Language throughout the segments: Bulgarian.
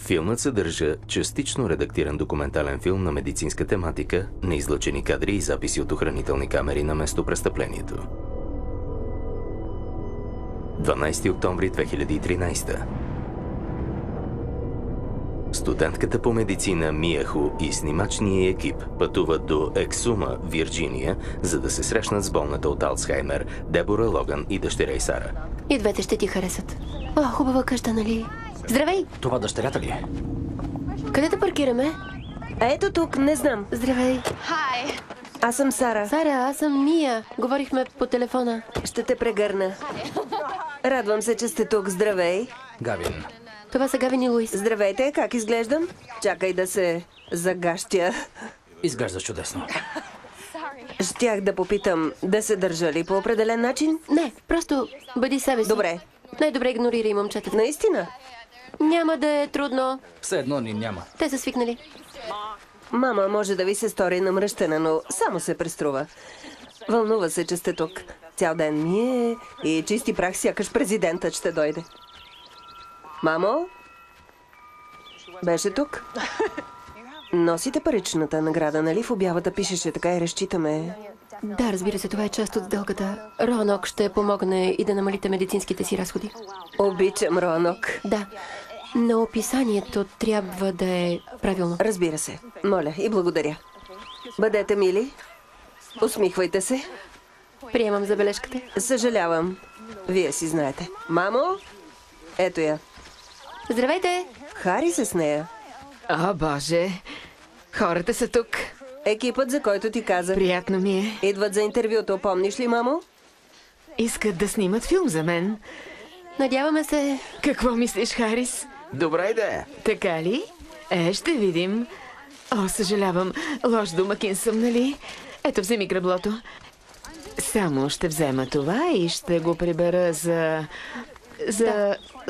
Филмът съдържа частично редактиран документален филм на медицинска тематика, неизлъчени кадри и записи от охранителни камери на местопрестъплението. 12 октомври 2013. Студентката по медицина Мия Ху и снимачния екип пътуват до Ексума, Вирджиния, за да се срещнат с болната от Алцхаймер Дебора Логан и дъщеря й Сара. И двете ще ти харесат. О, хубава къща, нали? Здравей! Това дъщерята ли е? Къде да паркираме? Ето тук, не знам. Здравей! Аз съм Сара. Сара, аз съм Мия. Говорихме по телефона. Ще те прегърна. Радвам се, че сте тук. Здравей. Гавин. Това са Гавин и Луис. Здравейте, как изглеждам? Чакай да се загащя. Изглеждаш чудесно. Щях да попитам, да се държа ли по определен начин? Не, просто бъди себе си. Добре. Най-добре игнорирай момчетата. Наистина? Няма да е трудно. Все едно ни няма. Те са свикнали. Мама може да ви се стори намръщена, но само се преструва. Вълнува се, че сте тук. Цял ден ми е и чисти прах, сякаш президентът ще дойде. Мамо? Беше тук? Носите паричната награда, нали? В обявата пишеше така и разчитаме. Да, разбира се, това е част от сделката. Роанок ще помогне и да намалите медицинските си разходи. Обичам Роанок. Да, но описанието трябва да е правилно. Разбира се. Моля и благодаря. Бъдете мили. Усмихвайте се. Приемам забележката. Съжалявам. Вие си знаете. Мамо? Ето я. Здравейте! Хари се с нея. О, Боже! Хората са тук. Екипът, за който ти казах. Приятно ми е. Идват за интервюто, помниш ли, мамо? Искат да снимат филм за мен. Надяваме се. Какво мислиш, Харис? Добра идея! Така ли? Ще видим. О, съжалявам. Лош домакин съм, нали? Ето, вземи граблото. Само ще взема това и ще го прибера за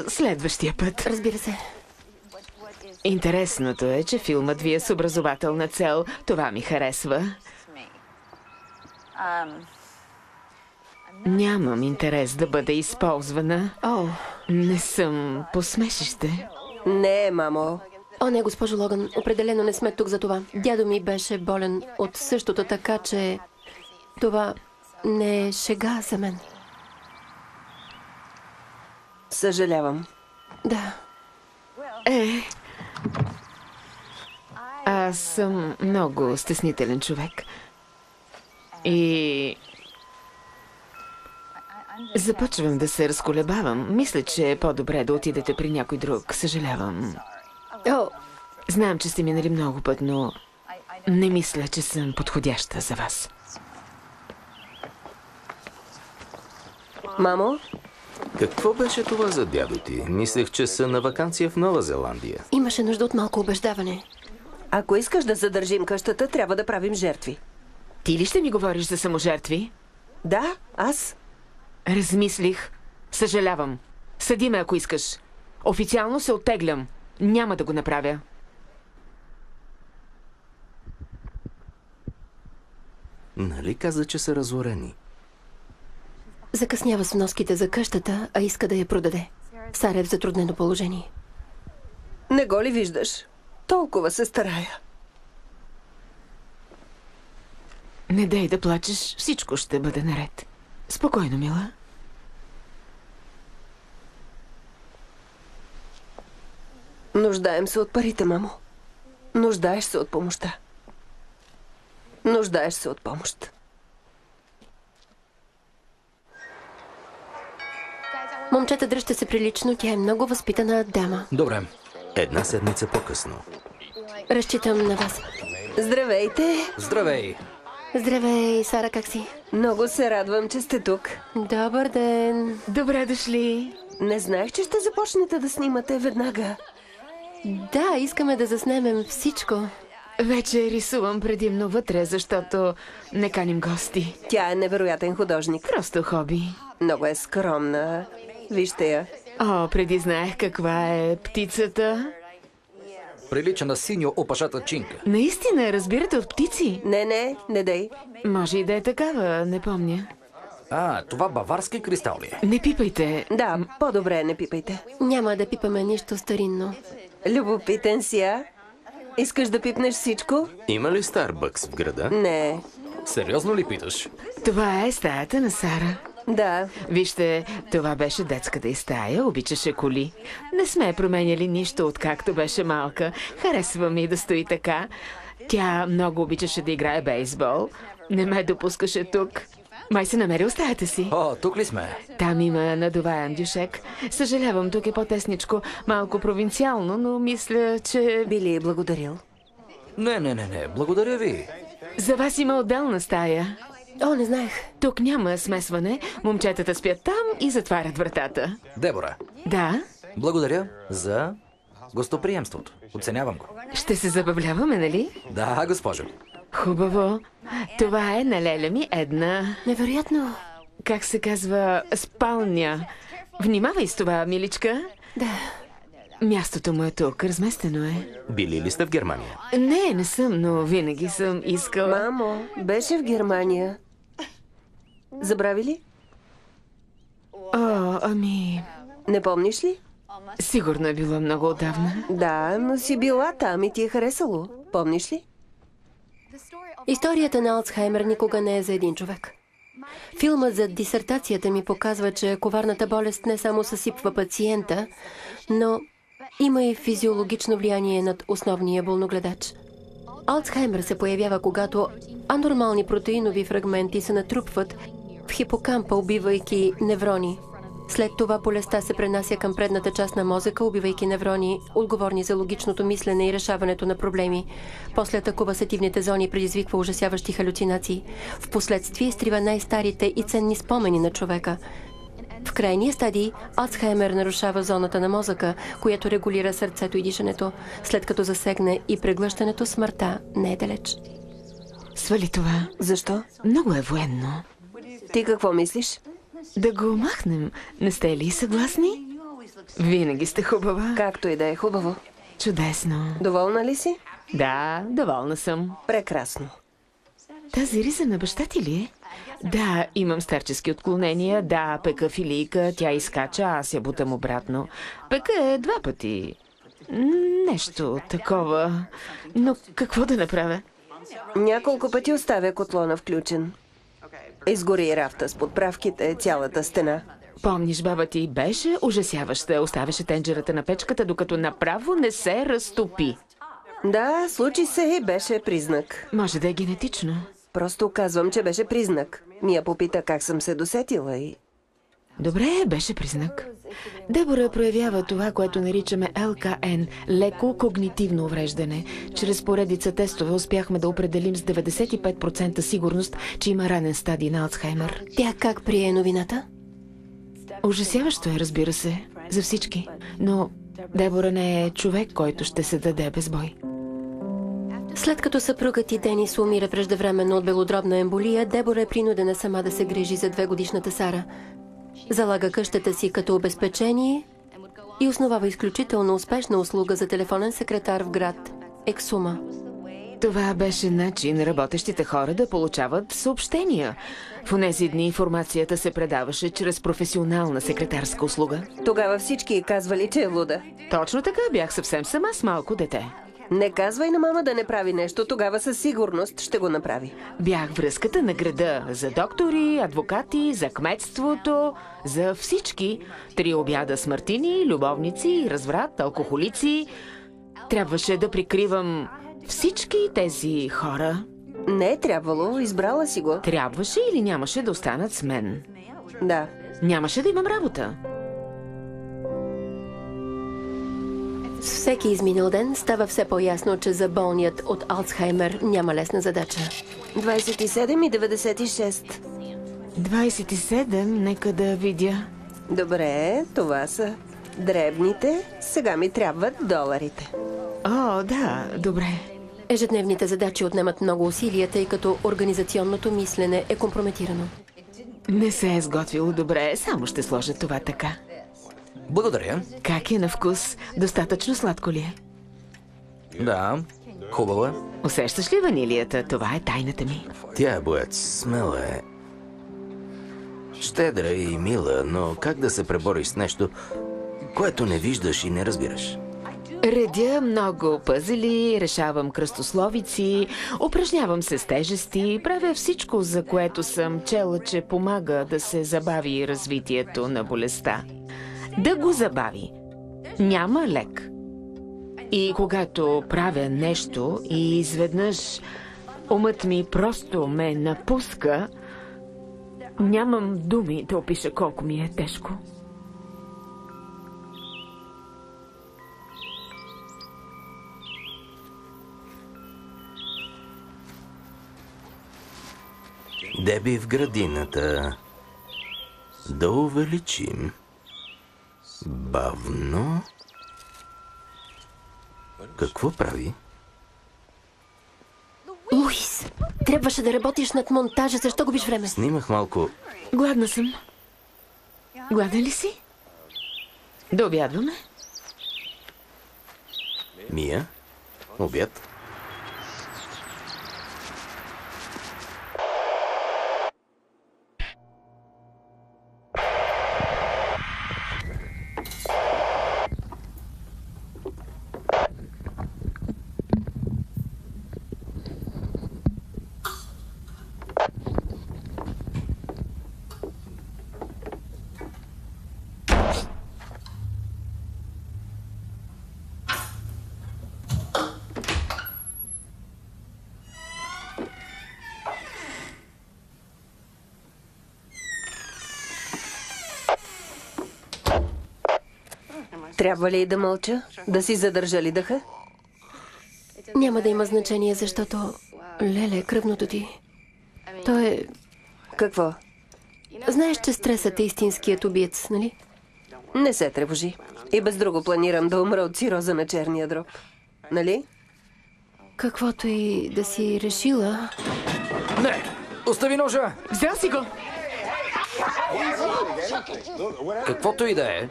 следващия път. Разбира се. Интересното е, че филмът ви е с образователна цел. Това ми харесва. Нямам интерес да бъде използвана. О, Не съм посмешище. Не, мамо. О, не, госпожо Логан, определено не сме тук за това. Дядо ми беше болен от същото, така че това не е шега за мен. Съжалявам. Да. Аз съм много стеснителен човек. И започвам да се разколебавам. Мисля, че е по-добре да отидете при някой друг. Съжалявам. О, Знам, че сте минали много път, но не мисля, че съм подходяща за вас. Мамо? Какво беше това за дядо ти? Мислех, че са на ваканция в Нова Зеландия. имаше нужда от малко убеждаване. Ако искаш да задържим къщата, трябва да правим жертви. Ти ли ще ми говориш за саможертви? Да, аз. Размислих. Съжалявам. Съди ме, ако искаш. Официално се оттеглям. Няма да го направя. Нали каза, че са разорени? Закъснява с вноските за къщата, а иска да я продаде. Сара е в затруднено положение. Не го ли виждаш? Толкова се старая. Не дай да плачеш. Всичко ще бъде наред. Спокойно, мила. Нуждаем се от парите, мамо. Нуждаеш се от помощта. Нуждаеш се от помощ. Момчета, дръжте се прилично, тя е много възпитана дама. Добре. Една седмица по-късно. Разчитам на вас. Здравейте! Здравей! Здравей, Сара, как си? Много се радвам, че сте тук. Добър ден. Добре дошли. Не знаех, че ще започнете да снимате веднага. Да, искаме да заснемем всичко. Вече рисувам предимно вътре, защото не каним гости. Тя е невероятен художник. Просто хоби. Много е скромна. Вижте я. О, преди знаех каква е птицата. Прилича на синьо опашата чинка. Наистина, разбирате от птици? Не дей. Може и да е такава, не помня. Това баварски кристал ли е? Не пипайте. Да, по-добре не пипайте. Няма да пипаме нищо старинно. Любопитен си, а? Искаш да пипнеш всичко? Има ли Старбъкс в града? Не. Сериозно ли питаш? Това е стаята на Сара. Да. Вижте, това беше детската й стая, обичаше коли. Не сме променяли нищо, откакто беше малка. Харесва ми да стои така. Тя много обичаше да играе бейсбол. Не ме допускаше тук. Май се намерил стаята си. О, тук ли сме? Там има надуваем дюшек. Съжалявам, тук е по-тесничко, малко провинциално, но мисля, че... Би ли благодарил? Не, благодаря ви. За вас има отделна стая. О, не знаех. Тук няма смесване. Момчетата спят там и затварят вратата. Дебора, Да, благодаря за гостоприемството. Оценявам го. ще се забавляваме, нали? Да, госпожо. Хубаво. Това е на леля ми една, Невероятно. как се казва, спалня. Внимавай с това, миличка. Да. Мястото му е тук, разместено е. Били ли сте в Германия? Не съм, но винаги съм искала. Мамо, беше в Германия. Забрави ли? О, ами... Не помниш ли? Сигурно е било много отдавна. Да, но си била там и ти е харесало. Помниш ли? Историята на Алцхаймер никога не е за един човек. Филмът за дисертацията ми показва, че коварната болест не само съсипва пациента, но има и физиологично влияние над основния болногледач. Алцхаймер се появява, когато анормални протеинови фрагменти се натрупват в хипокампа, убивайки неврони. След това болестта се пренася към предната част на мозъка, убивайки неврони, отговорни за логичното мислене и решаването на проблеми. После атакува сетивните зони и предизвиква ужасяващи халюцинации. Впоследствие изтрива най-старите и ценни спомени на човека. В крайния стадий Алцхаймер нарушава зоната на мозъка, която регулира сърцето и дишането. След като засегне и преглъщането, смъртта не е далеч. Свали това. Защо? Много е военно. Ти какво мислиш? Да го махнем. Не сте ли съгласни? Винаги сте хубава. Както и да е хубаво. Чудесно. Доволна ли си? Да, доволна съм. Прекрасно. Тази риза на баща ти ли е? Да, имам старчески отклонения. Да, пека филийка, тя изкача, аз я бутам обратно. Пека е 2 пъти. Нещо такова. Но какво да направя? Няколко пъти оставя котлона включен. Изгори рафта с подправките, цялата стена. Помниш, баба ти беше ужасяваща. Оставяше тенджерата на печката, докато направо не се разтопи. Да, случи се и беше признак. Може да е генетично. Просто казвам, че беше признак. Мия попита как съм се досетила и... Добре, беше признак. Дебора проявява това, което наричаме ЛКН – леко когнитивно увреждане. Чрез поредица тестове успяхме да определим с 95% сигурност, че има ранен стадий на Алцхаймер. Тя как прие новината? Ужасяващо е, разбира се, за всички. Но Дебора не е човек, който ще се даде без бой. След като съпругът и Денис умира преждевременно от белодробна емболия, Дебора е принудена сама да се грижи за 2-годишната Сара. Залага къщата си като обезпечение и основава изключително успешна услуга за телефонен секретар в град Ексума. Това беше начин работещите хора да получават съобщения. В онези дни информацията се предаваше чрез професионална секретарска услуга. Тогава всички казвали, че е луда. Точно така, бях съвсем сама с малко дете. Не казвай на мама да не прави нещо, тогава със сигурност ще го направи. Бях връзката на града за доктори, адвокати, за кметството, за всички. 3 обяда с мартини, любовници, разврат, алкохолици. Трябваше да прикривам всички тези хора. Не е трябвало, избрала си го. Трябваше или нямаше да останат с мен? Да. Нямаше да имам работа. С всеки изминал ден става все по-ясно, че за болният от Алцхаймер няма лесна задача. 27 и 96. 27, нека да видя. Добре, това са дребните. Сега ми трябват доларите. О, да, добре. Ежедневните задачи отнемат много усилия, тъй като организационното мислене е компрометирано. Не се е сготвило добре, само ще сложа това така. Благодаря. Как е на вкус? Достатъчно сладко ли е? Да, хубаво е. Усещаш ли ванилията? Това е тайната ми. Тя е боец, смела е. Щедра и мила, но как да се пребориш с нещо, което не виждаш и не разбираш? Редя много пъзели, решавам кръстословици, упражнявам се с тежести, правя всичко, за което съм чела, че помага да се забави развитието на болестта. Да го забави. Няма лек. И когато правя нещо и изведнъж умът ми просто ме напуска, нямам думи да опиша колко ми е тежко. Деби в градината. Да увеличим. Бавно. Какво прави? Луис, трябваше да работиш над монтажа. Защо губиш време? Снимах малко. Гладна съм. Гладен ли си? Да обядваме? Мия? Обяд? Трябва ли да мълча? Да си задържа ли дъха? Няма да има значение, защото... Леле, кръвното ти... То е... Какво? Знаеш, че стресът е истинският убиец, нали? Не се тревожи. И без друго планирам да умра от цироза на черния дроб. Нали? Каквото и да си решила... Не! Остави ножа! Взел си го! Каквото и да е.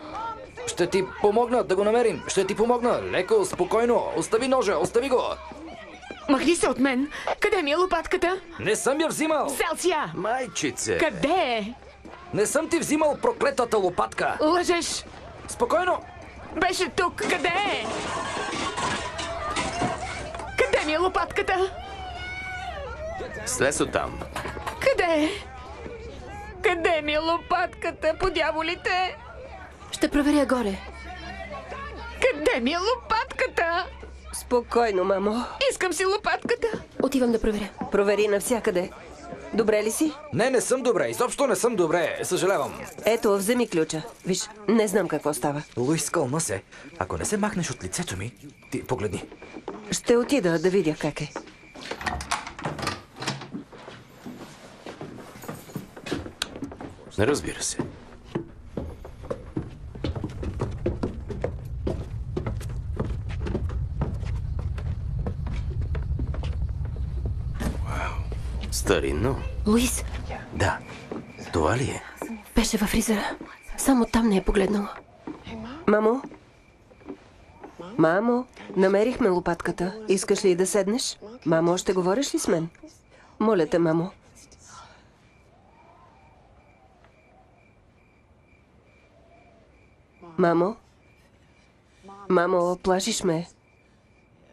Ще ти помогна да го намерим. Ще ти помогна. Леко, спокойно. Остави ножа, остави го. Махни се от мен! Къде ми е лопатката? Не съм я взимал. Взел си я! Майчице! Къде е? Не съм ти взимал проклетата лопатка. Лъжеш! Спокойно. Беше тук! Къде е? Къде ми е лопатката? Слез оттам. Къде е? Къде ми е лопатката, по дяволите? Ще проверя горе. Къде ми е лопатката? Спокойно, мамо. Искам си лопатката. Отивам да проверя. Провери навсякъде. Добре ли си? Не съм добре. Изобщо не съм добре. Съжалявам. Ето, вземи ключа. Виж, не знам какво става. Луис, кълна се. Ако не се махнеш от лицето ми, ти погледни. Ще отида да видя как е. Разбира се. Старинно. Луис, Да. Това ли е? беше във фризера. Само там не е погледнала. Мамо? Мамо, намерихме лопатката. Искаш ли да седнеш? Мамо, ще говориш ли с мен? Моля те, мамо. Мамо? Мамо, плашиш ме.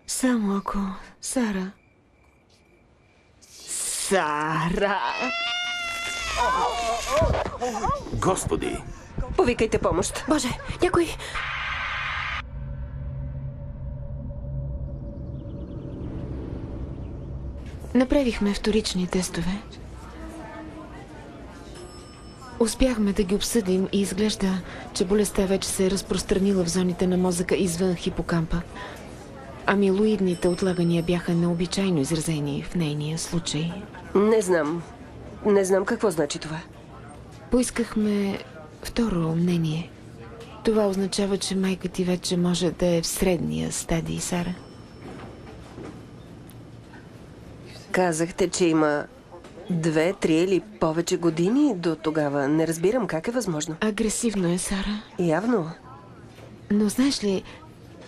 Само ако... Сара... Сара! Господи! Повикайте помощ. Боже, някой... Направихме вторични тестове. Успяхме да ги обсъдим и изглежда, че болестта вече се е разпространила в зоните на мозъка извън хипокампа. Амилоидните отлагания бяха необичайно изразени в нейния случай. Не знам. Не знам какво значи това. Поискахме второ мнение. Това означава, че майка ти вече може да е в средния стадий, Сара. Казахте, че има 2, 3 или повече години до тогава. Не разбирам как е възможно. Агресивно е, Сара. Явно. Но знаеш ли,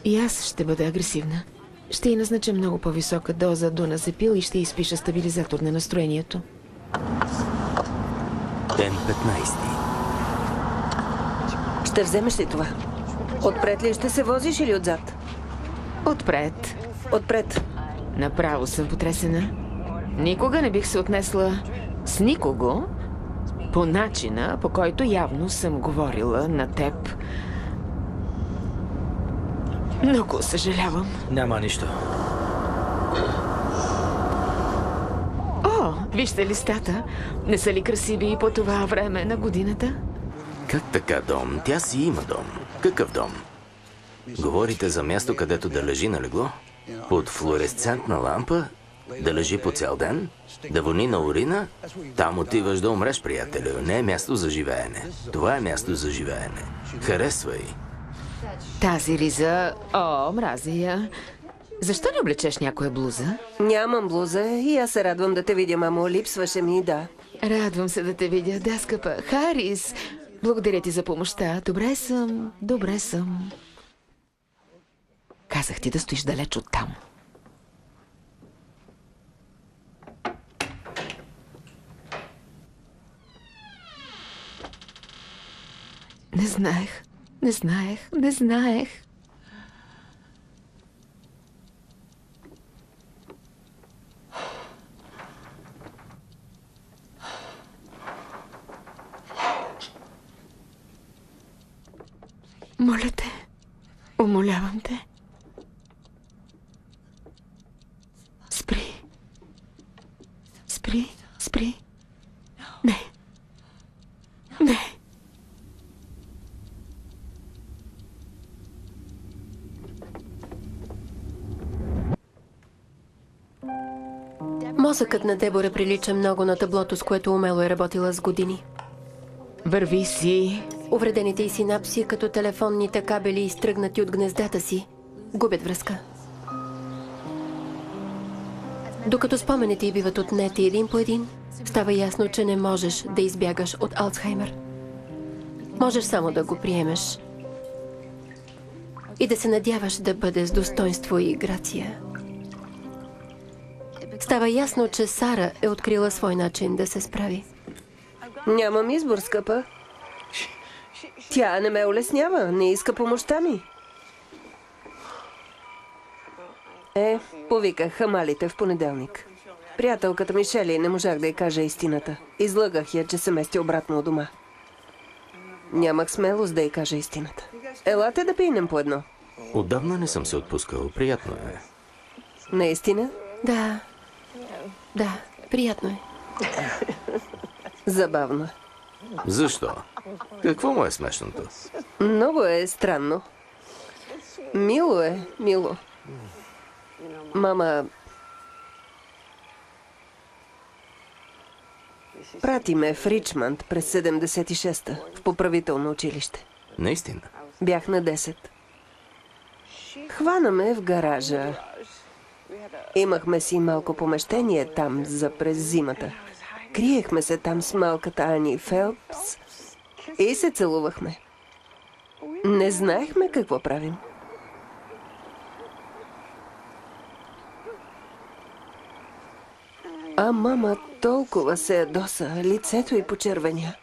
и аз ще бъда агресивна. Ще й назнача много по-висока доза доназепил и ще изпиша стабилизатор на настроението. Ден 15. Ще вземеш ли това? Отпред ли ще се возиш или отзад? Отпред. Отпред. Направо съм потресена. Никога не бих се отнесла с никого по начина, по който явно съм говорила на теб. Много съжалявам. Няма нищо. О, вижте листата. Не са ли красиви по това време на годината? Как така дом? Тя си има дом. Какъв дом? Говорите за място, където да лежи на легло? Под флуоресцентна лампа? Да лежи по цял ден? Да вони на урина? Там отиваш да умреш, приятелю. Не е място за живеене. Това е място за живеене. Харесвай. Тази риза... О, мразя я. Защо не облечеш някоя блуза? Нямам блуза и аз се радвам да те видя, мамо. Липсваше ми, да. Радвам се да те видя, да, скъпа. Харис, благодаря ти за помощта. Добре съм, добре съм. Казах ти да стоиш далеч оттам. Не знаех, не знаех, не знаех. Моля те, умолявам те. Спри. Спри, спри. Не. Не. Мозъкът на Дебора прилича много на таблото, с което умело е работила с години. Върви си. Увредените й синапси, като телефонните кабели, изтръгнати от гнездата си, губят връзка. Докато спомените й биват отнети един по един, става ясно, че не можеш да избягаш от Алцхаймер. Можеш само да го приемеш и да се надяваш да бъде с достоинство и грация. Става ясно, че Сара е открила свой начин да се справи. Нямам избор, скъпа. Тя не ме улеснява, не иска помощта ми. Повиках хамалите в понеделник. Приятелката ми Шели не можах да й кажа истината. Излъгах я, че се мести обратно у дома. Нямах смелост да й кажа истината. Елате да пинем по едно. Отдавна не съм се отпускал. Приятно е. Наистина? Да, приятно е. Забавно. Защо? Какво му е смешното? Много е странно. Мило е, мило. Мама прати ме в Ричмънд през 76-та, в поправително училище. Наистина. Бях на 10. Хвана ме в гаража. Имахме си малко помещение там за през зимата. Криехме се там с малката Ани Фелпс и се целувахме. Не знаехме какво правим. А мама толкова се ядоса, лицето й почервеня.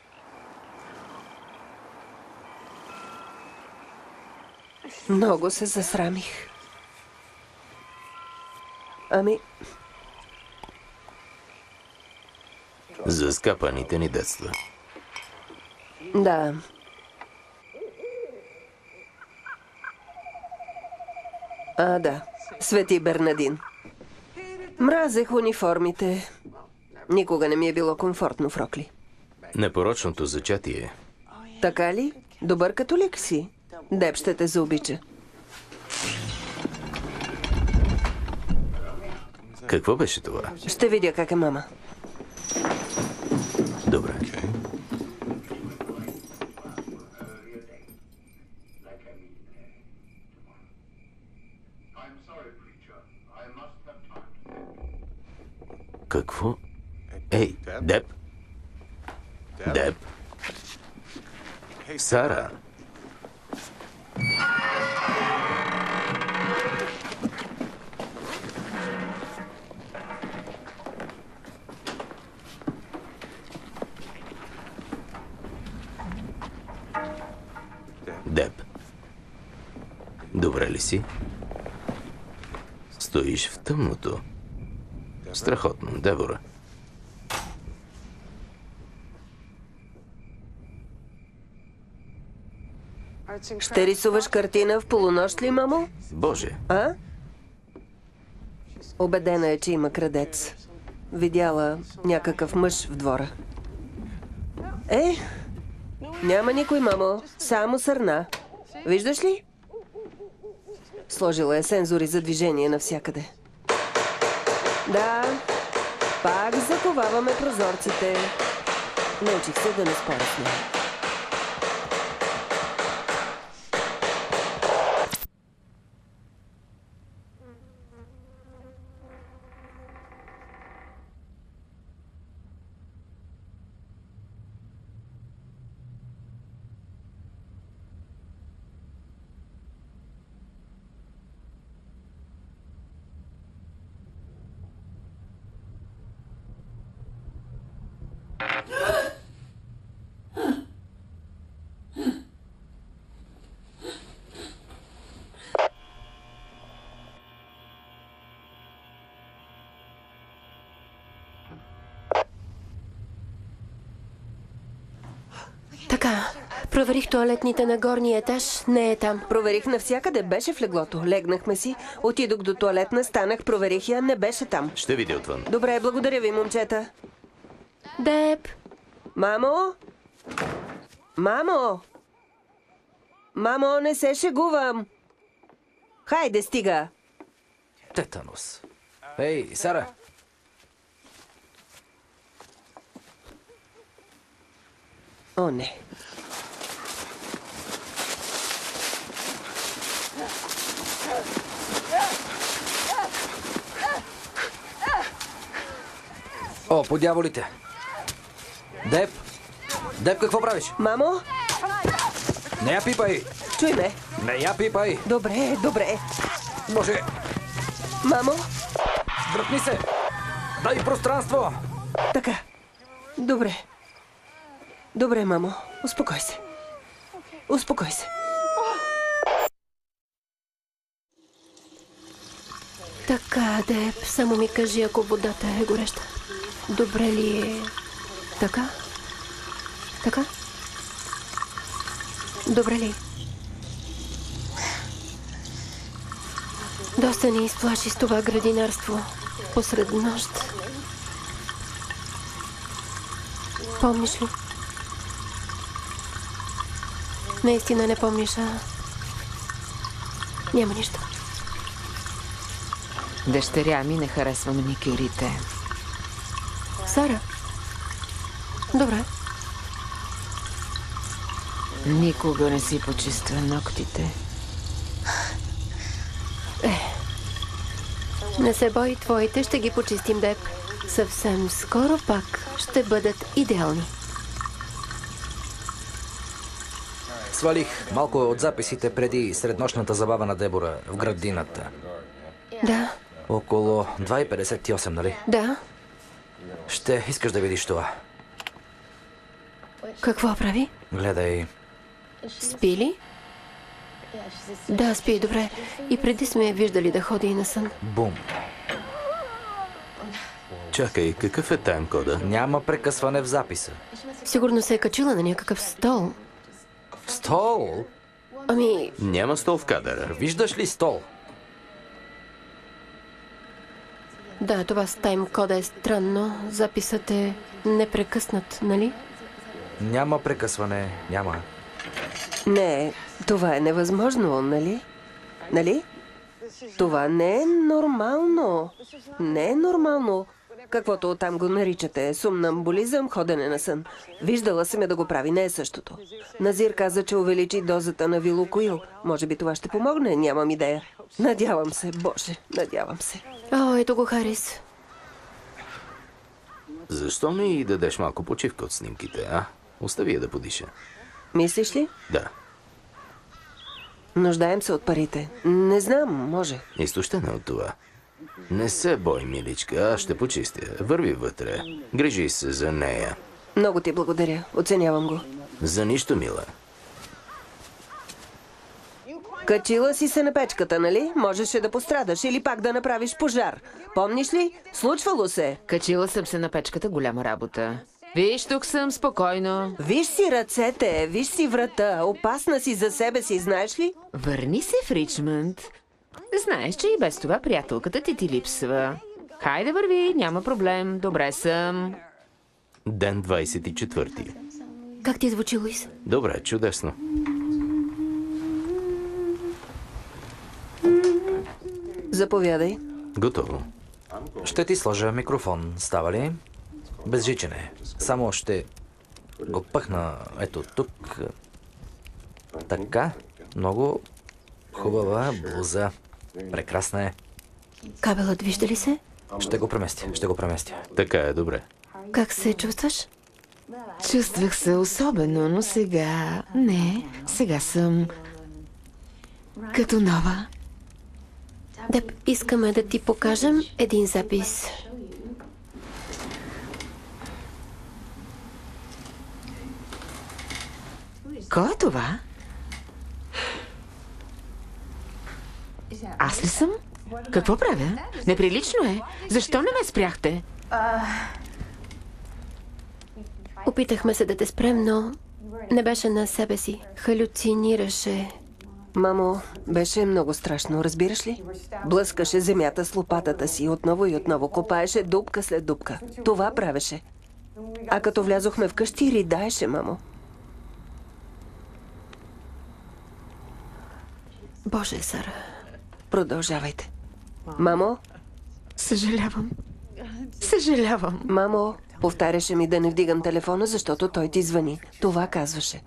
Много се засрамих. Ами... За скапаните ни детства. Да. Да. Свети Бернадин. Мразех униформите. Никога не ми е било комфортно в рокли. Непорочното зачатие. Така ли? Добър католик си. Деб ще те заобича. Какво беше това? Ще видя как е мама. Добре. Какво? Ей, Деб? Деб? Сара? Деб? Добре ли си? Стоиш в тъмното. Страхотно, Дебора. Ще рисуваш картина в полунощ ли, мамо? Боже, А? Убедена е, че има крадец. Видяла някакъв мъж в двора. Няма никой, мамо. Само сърна. Виждаш ли? Сложила е сензори за движение навсякъде. Да, пак заковаваме прозорците. Научих се да не споря с нея. Така, проверих тоалетните на горния етаж. Не е там. Проверих навсякъде. Беше в леглото. Легнахме си. Отидох до тоалетна, станах, проверих я. Не беше там. ще видя отвън. Добре, благодаря ви, момчета. Деб! Мамо? Мамо? Мамо, не се шегувам. Хайде, стига. Тетанус. Ей, Сара. О, не. О, по дяволите. Деб! Деб, какво правиш? Мамо? Не я пипай! Чуй ме. Не я пипай! Добре, добре. Може, Мамо? дръпни се! Дай пространство! Така. Добре. Добре, мамо. Успокой се. Успокой се. Така, Деб, само ми кажи, ако водата е гореща. Добре ли е? Така? Така? Добре ли? Доста ни изплаши с това градинарство посред нощ. Помниш ли? Наистина не помниш, а? Няма нищо. Дъщеря ми не харесва маникюрите. Сара? Добре. Никога не си почиства ногтите. Не се бой, твоите ще ги почистим, Деб. Съвсем скоро пак ще бъдат идеални. Свалих малко от записите преди среднощната забава на Дебора в градината. Да, Около 2,58, нали? да. Ще искаш да видиш това. Какво прави? Гледай. Спи ли? Да, спи, добре. И преди сме я виждали да ходи и на сън. Бум. Чакай, какъв е таймкода? Няма прекъсване в записа. Сигурно се е качила на някакъв стол. Стол? Ами, Няма стол в кадъра. Виждаш ли стол? да, това с таймкода е странно. Записът е непрекъснат, нали? Няма прекъсване. Няма. Не, това е невъзможно, нали? Нали? Това не е нормално. Не е нормално. Каквото оттам го наричате. Сомнамбулизъм, ходене на сън. Виждала съм я да го прави, не е същото. Назир каза, че увеличи дозата на Вилокоил. Може би това ще помогне, нямам идея. Надявам се, Боже, надявам се. О, ето го, Харис. Защо не и дадеш малко почивка от снимките, а? Остави я да подиша. Мислиш ли? Да. Нуждаем се от парите. Не знам, може. Изтощена от това. Не се бой, миличка, аз ще почистя. Върви вътре. Грижи се за нея. Много ти благодаря. Оценявам го. За нищо, мила. Качила си се на печката, нали? Можеше да пострадаш или пак да направиш пожар. Помниш ли? Случвало се. Качила съм се на печката, голяма работа. Виж, тук съм, спокойно. Виж си ръцете, виж си врата. Опасна си за себе си, знаеш ли? Върни се в Ричмънд. Знаеш, че и без това приятелката ти липсва. Хайде върви, няма проблем, добре съм. Ден 24. Как ти звучи, Луис? Добре, чудесно. Заповядай. Готово. Ще ти сложа микрофон, става ли? Без жичене. Само ще го пъхна ето тук. Така. Много хубава блуза. Прекрасна е. Кабелът вижда ли се? Ще го преместя. Така е, добре. Как се чувстваш? Чувствах се особено, но сега... Не, сега съм... като нова. Деб, искаме да ти покажем един запис. Кой е това? Аз ли съм? Какво правя? Неприлично е. Защо не ме спряхте? Опитахме се да те спрем, но не беше на себе си. Халюцинираше. Мамо, беше много страшно, разбираш ли? Блъскаше земята с лопатата си отново и отново. Копаеше дупка след дупка. Това правеше. А като влязохме вкъщи, ридаеше, мамо. Боже, Сара. Продължавайте. Мамо, Съжалявам. мамо, повтаряше ми да не вдигам телефона, защото той ти звъни. Това казваше.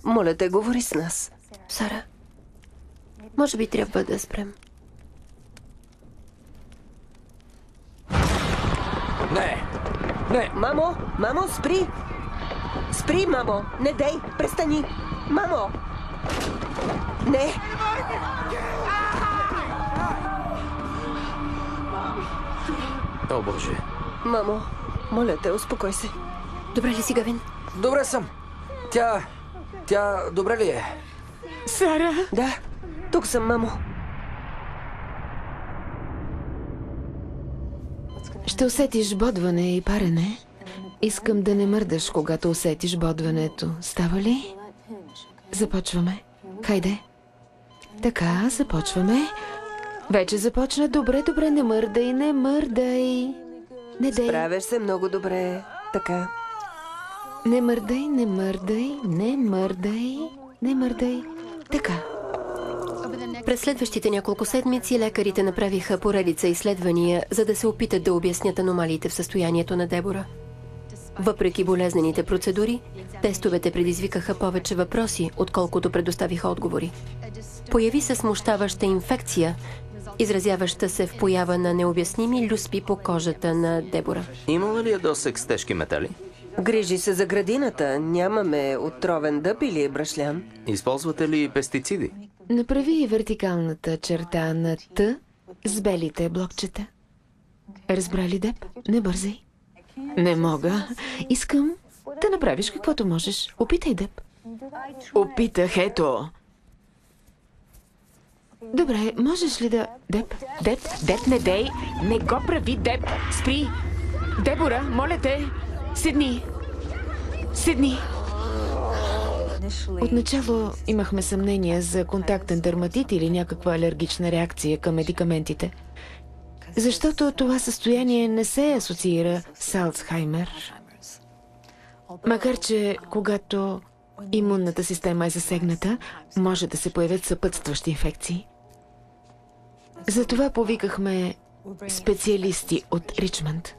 Моля те, говори с нас. Сара, може би трябва да спрем. Не! Мамо, мамо, спри! Спри, мамо! Не дей! Престани! Мамо! Не! О, Боже. Мамо, моля те, успокой се. Добре ли си, Гавин? Добре съм. Тя добре ли е? Сара! Да, тук съм, мамо. Ще усетиш бодване и парене. Искам да не мърдаш, когато усетиш бодването. Става ли? Започваме. Хайде. Така, започваме. Вече започна. Добре, не мърдай, не мърдай. Не дей. Справяш се много добре. Така. Не мърдай, не мърдай, не мърдай, не мърдай. Така. През следващите няколко седмици лекарите направиха поредица изследвания, за да се опитат да обяснят аномалиите в състоянието на Дебора. Въпреки болезнените процедури, тестовете предизвикаха повече въпроси, отколкото предоставиха отговори. Появи се смущаваща инфекция, изразяваща се в поява на необясними люспи по кожата на Дебора. Имала ли е досег с тежки метали? Грижи се за градината. Нямаме отровен дъб или брашлян. Използвате ли пестициди? Направи вертикалната черта на Т с белите блокчета. Разбра ли, Деб? Не бързай. Не мога. Искам да направиш каквото можеш. Опитай, Деб. Опитах, ето. Добре, можеш ли да... Деб, не дей. Не го прави, Деб. Спри. Дебора, моля те. Седни. Отначало имахме съмнение за контактен дерматит или някаква алергична реакция към медикаментите. Защото това състояние не се асоциира с Алцхаймер. Макар че, когато имунната система е засегната, може да се появят съпътстващи инфекции. Затова повикахме специалисти от Ричмънд.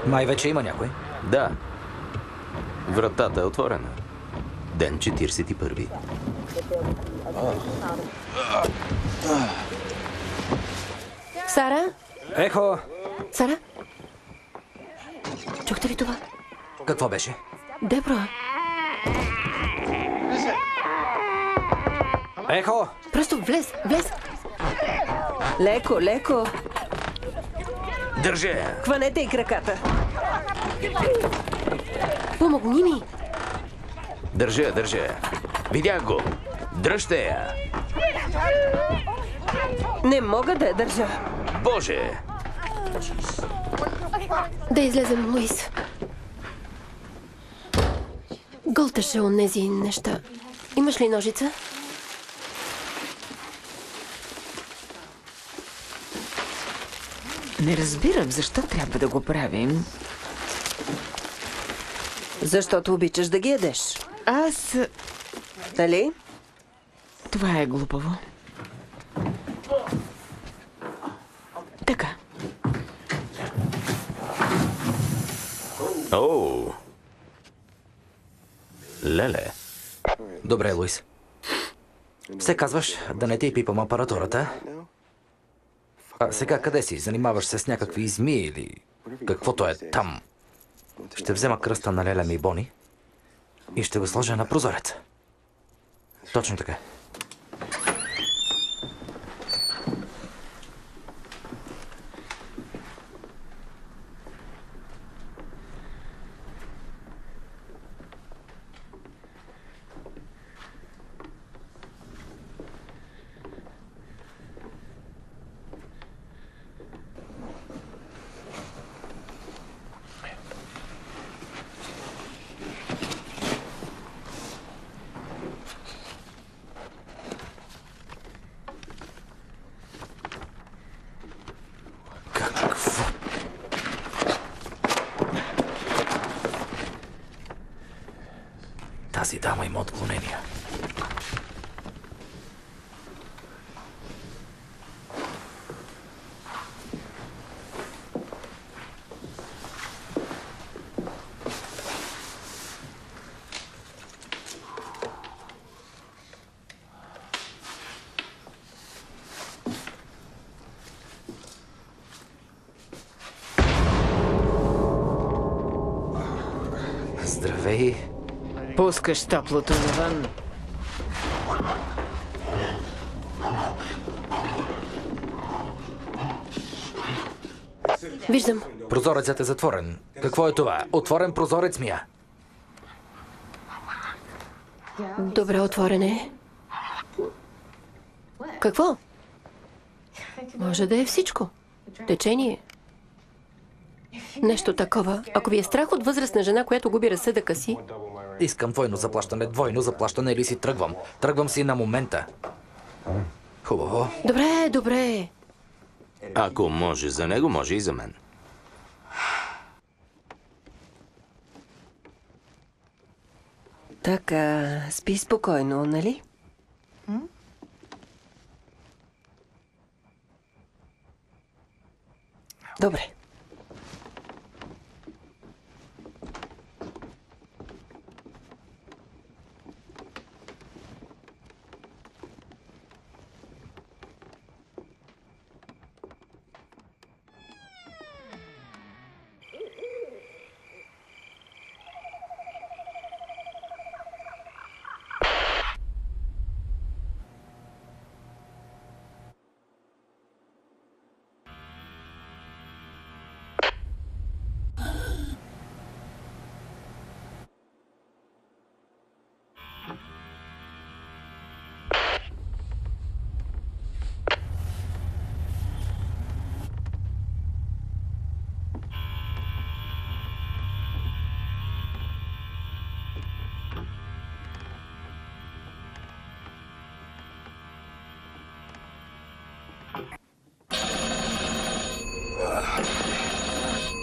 Май вече има някой. Да. Вратата е отворена. Ден 41. Сара? Ехо! Сара? Чухте ли това? Какво беше? Дебра, Ехо! просто влез. Леко, леко. Държа! Хванете и краката. Помогни ми. Държа. Видях го. Дръжте я. Не мога да я държа. Боже! Да излезем, Луис. Гълташе онези неща. Имаш ли ножица? Не разбирам защо трябва да го правим. Защото обичаш да ги ядеш. Аз... Нали? Това е глупаво. Така. Оу! Леле. Добре, Луис. Все казваш да не ти пипам апаратурата. А сега къде си? Занимаваш се с някакви измии или каквото е там? Ще взема кръста на Леля ми и Бони и ще го сложа на прозорец. Точно така. Тази дама има отклонения. Здравей. Пускаш топлото навън. Виждам. Прозорецът е затворен. Какво е това? Отворен прозорец ми е. Добре, отворене. Какво? Може да е всичко. Течение. Нещо такова. Ако ви е страх от възрастна жена, която губи разсъдъка си, Искам двойно заплащане. Двойно заплащане или си тръгвам. Тръгвам си на момента. Хубаво. Добре. Ако може за него, може и за мен. Така, спи спокойно, нали? Добре.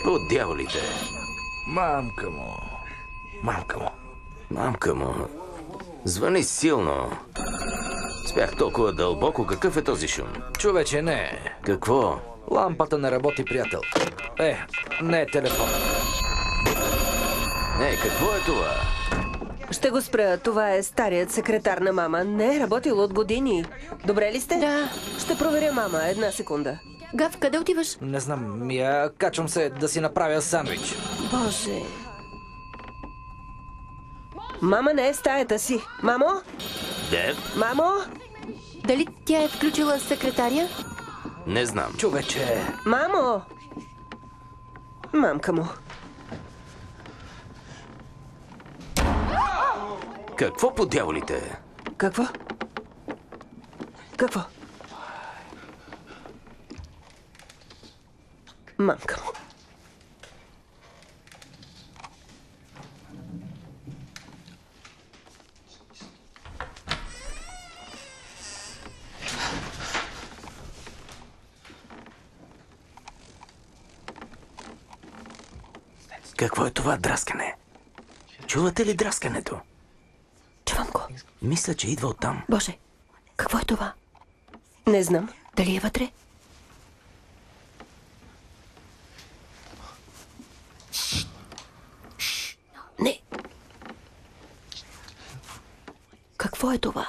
От дяволите. Мамка му. Мамка му. Мамка му. Звъни силно. Спях толкова дълбоко. Какъв е този шум? Човече, не. Какво? Лампата не работи, приятел. Не е телефон. Какво е това? Ще го спра. Това е старият секретар на мама. Не е работил от години. Добре ли сте? Да. Ще проверя мама. Една секунда. Гав, къде отиваш? Не знам, Мия, качвам се да си направя сандвич. Боже. Мама не е в стаята си. Мамо? Дев? Мамо? Дали тя е включила секретаря? Не знам. Човече, Мамо! Мамка му. Какво по дяволите? Какво? Какво? Мамка му. Какво е това драскане? Чувате ли драскането? Чувам го. Мисля, че идва оттам. Боже, какво е това? Не знам. Дали е вътре? Не. Какво е това?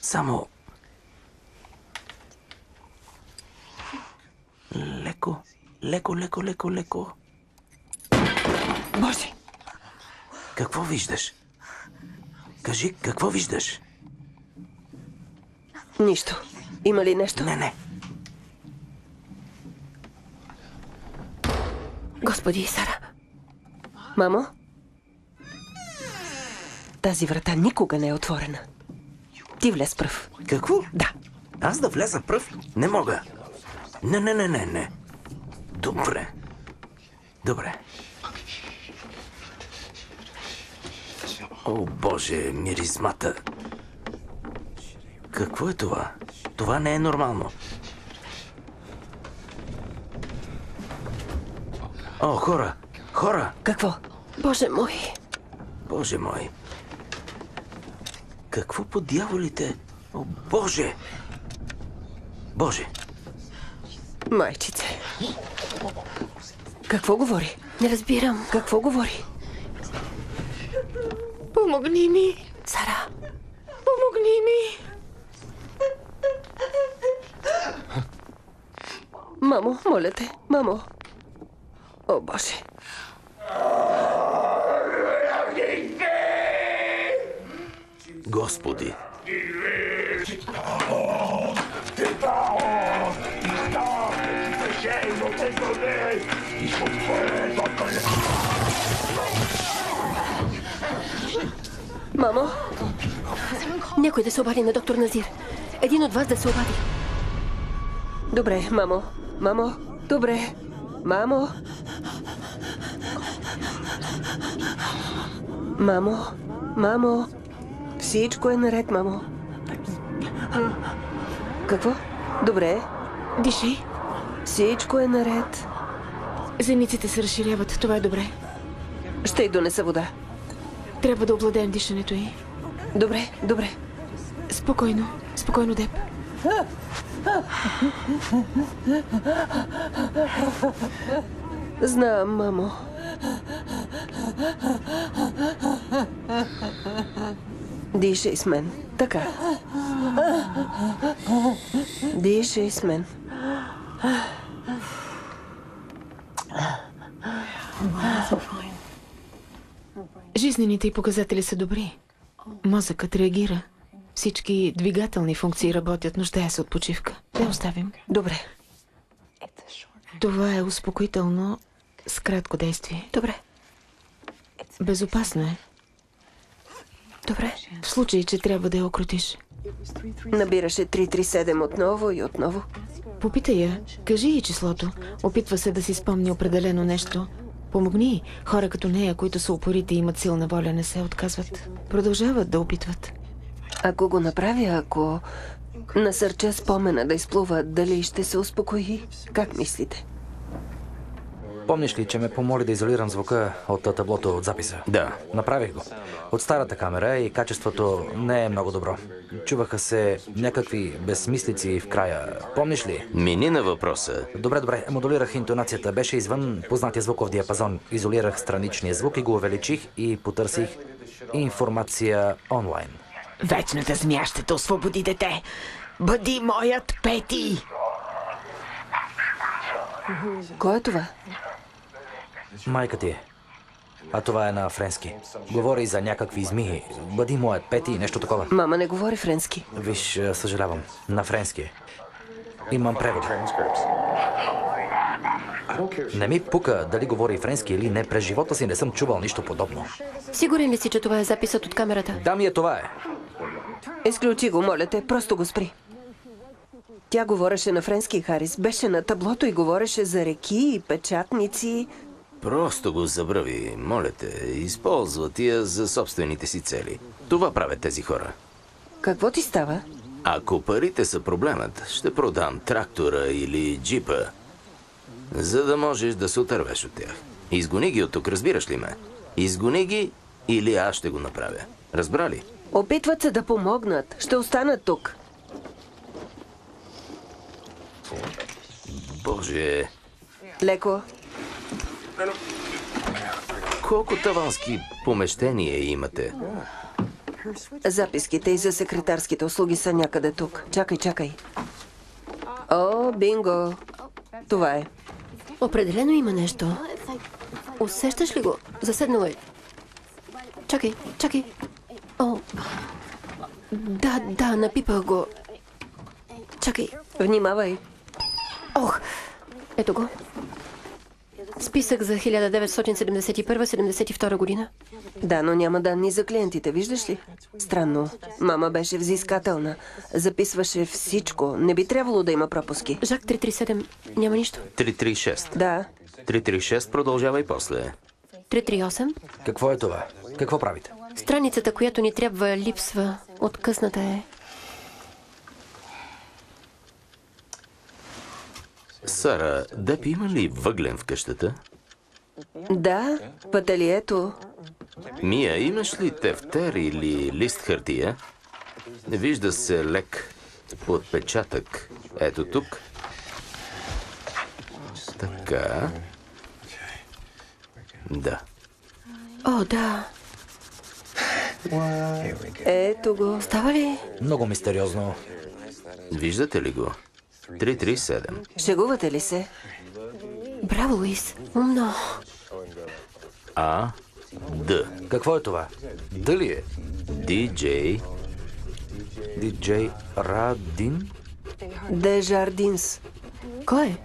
Само... Леко, леко. Боже! Какво виждаш? Кажи, какво виждаш? Нищо. Има ли нещо? Не. Господи, Сара. Мамо? Тази врата никога не е отворена. Ти влез пръв. Какво? Да. Аз да вляза пръв? Не мога. Не. Добре. О, Боже, миризмата. Какво е това? Това не е нормално. О, хора! Какво? Боже мой. Боже мой. Какво по дяволите? О, Боже! Майчице. Какво говори? Не разбирам. Какво говори? Помогни ми! Сара. Помогни ми! Мамо, моля те. Мамо. О, Боже. Господи! Мамо? Някой да се обади на доктор Назир. Един от вас да се обади. Добре, мамо. Мамо. Добре. Мамо. Мамо. Всичко е наред, мамо. Какво? Добре. Дишай. Всичко е наред. Зениците се разширяват. Това е добре. Ще й донеса вода. Трябва да овладеем дишането й. Добре. Спокойно, Деб. Знам, мамо. Дишай с мен. Така. Дишай с мен. Жизнените й показатели са добри. Мозъкът реагира. Всички двигателни функции работят, нуждае се от почивка. Да я оставим. Добре. Това е успокоително с кратко действие. Добре. Безопасно е. Добре. В случай, че трябва да я окрутиш. Набираше 337 отново и отново. Попитай я. Кажи й числото. Опитва се да си спомни определено нещо. Помогни й. Хора като нея, които са упорити и имат силна воля, не се отказват. Продължават да опитват. Ако го направя, ако насърча спомена да изплува, дали ще се успокои? Как мислите? помниш ли, че ме помоли да изолирам звука от таблото от записа? Да. Направих го. От старата камера и качеството не е много добро. Чуваха се някакви безсмислици в края. Помниш ли? Мини на въпроса. Добре. Модулирах интонацията. Беше извън познатия звуков диапазон. Изолирах страничния звук и го увеличих и потърсих информация онлайн. Вечната змия ще те освободи, дете. Бъди моят Пети! Кой е това? Майка ти е. А това е на френски. Говори за някакви змии. Бъди моят Пети и нещо такова. Мама не говори френски. Виж, съжалявам. На френски е. Имам превод. Не ми пука дали говори френски или не. През живота си не съм чувал нищо подобно. Сигурен ли си, че това е записът от камерата? Да, ми е това е. Изключи го, моля те, просто го спри. Тя говореше на френски, Харис. Беше на таблото и говореше за реки и печатници. Просто го забрави, моля те. Използват я за собствените си цели. Това правят тези хора. Какво ти става? Ако парите са проблемът, ще продам трактора или джипа, за да можеш да се отървеш от тях. Изгони ги от тук, разбираш ли ме? Изгони ги или аз ще го направя. Разбра ли? Опитват се да помогнат. Ще останат тук. Боже, Леко. колко тавански помещения имате? Записките и за секретарските услуги са някъде тук. Чакай, чакай. О, бинго. Това е. Определено има нещо. Усещаш ли го? Заседнало е. Чакай, чакай. О, да, напипах го. Чакай. Внимавай. Ох, ето го. Списък за 1971-72 година. Да, но няма данни за клиентите, виждаш ли? Странно. Мама беше взискателна. Записваше всичко. Не би трябвало да има пропуски. Жак 337. Няма нищо. 336. Да. 336 продължава и после. 338. Какво е това? Какво правите? Страницата, която ни трябва, липсва. Откъсната е. Сара, Деп има ли въглен в къщата? Да, в ателието. Мия, имаш ли тефтер или лист хартия? Вижда се лек отпечатък. Ето тук. Така. Да. О, да. Ето го. Става ли? Много мистериозно. Виждате ли го? 337. Шегувате ли се? Браво, Луис. Умно. А. Д. Какво е това? Дали е? Диджей. Диджей Радин? Дежардинс. Кой е?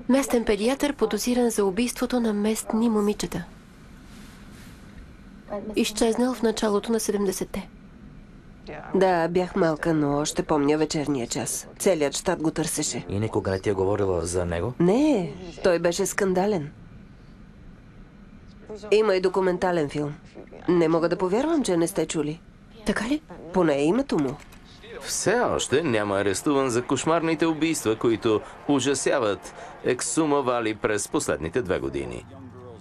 Местен педиатър, подозиран за убийството на местни момичета. Изчезнал в началото на 70-те. Да, бях малка, но още помня вечерния час. Целият щат го търсеше. И никога не ти е говорила за него? Не, той беше скандален. Има и документален филм. Не мога да повярвам, че не сте чули. Така ли? Поне името му. Все още няма арестуван за кошмарните убийства, които ужасяват ексумавали през последните 2 години.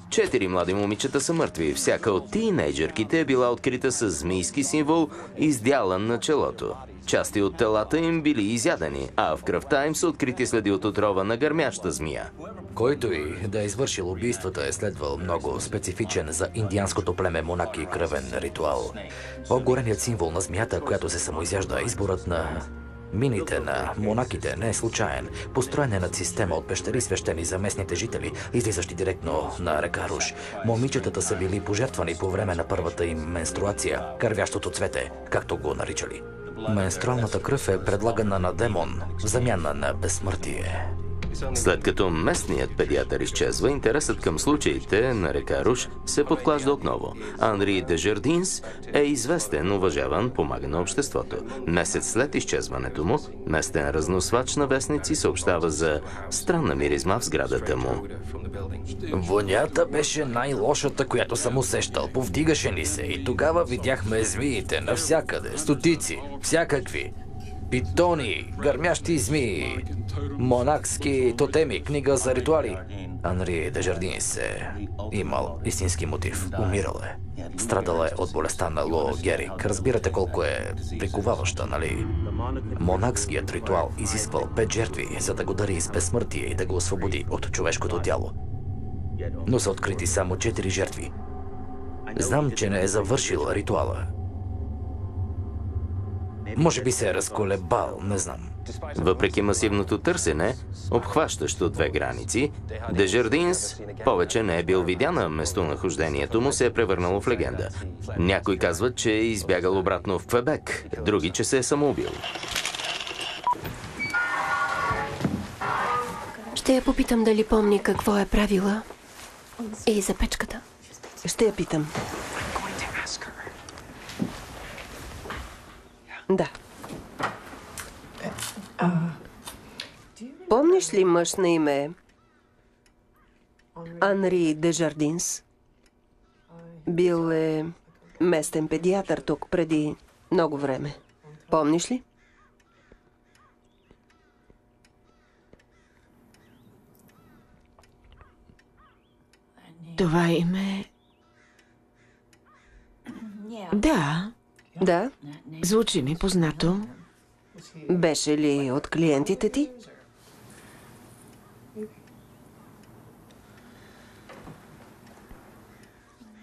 4 млади момичета са мъртви. Всяка от тийнейджърките е била открита с змийски символ, издялан на челото. Части от телата им били изядени, а в кръвта им са открити следи от отрова на гърмяща змия. Който и да е извършил убийствата е следвал много специфичен за индианското племе монаки кръвен ритуал. По-гореният символ на змията, която се самоизяжда, изборът на мините на монаките не е случайен. Построен е над система от пещери, свещени за местните жители, излизащи директно на река Руш. Момичетата са били пожертвани по време на първата им менструация, кървящото цвете, както го наричали. Менструалната кръв е предлагана на демон в замяна на безсмъртие. След като местният педиатър изчезва, интересът към случаите на река Руш се подклажда отново. Анри Дежардинс е известен, уважаван, помага на обществото. Месец след изчезването му, местен разносвач на вестници съобщава за странна миризма в сградата му. Вонята беше най-лошата, която съм усещал. Повдигаше ни се и тогава видяхме змиите навсякъде, стотици, всякакви. Питони, гърмящи змии, монакски тотеми, книга за ритуали. Анри Дежардинс е имал истински мотив. Умирал е. Страдал е от болестта на Ло Герик. Разбирате колко е приковаваща, нали? Монакският ритуал изисквал 5 жертви, за да го дари с безсмъртие и да го освободи от човешкото тяло. но са открити само 4 жертви. Знам, че не е завършил ритуала. Може би се е разколебал, не знам. Въпреки масивното търсене, обхващащо 2 граници, Дежардинс повече не е бил видян, а местонахождението му се е превърнало в легенда. Някои казват, че е избягал обратно в Квебек, други, че се е самоубил. Ще я попитам дали помни какво е правила и за печката. Ще я питам. Да. Помниш ли мъж на име Анри Дежардинс? Бил е местен педиатър тук преди много време. Помниш ли? Това име... Да, Да. звучи ми познато. Беше ли от клиентите ти?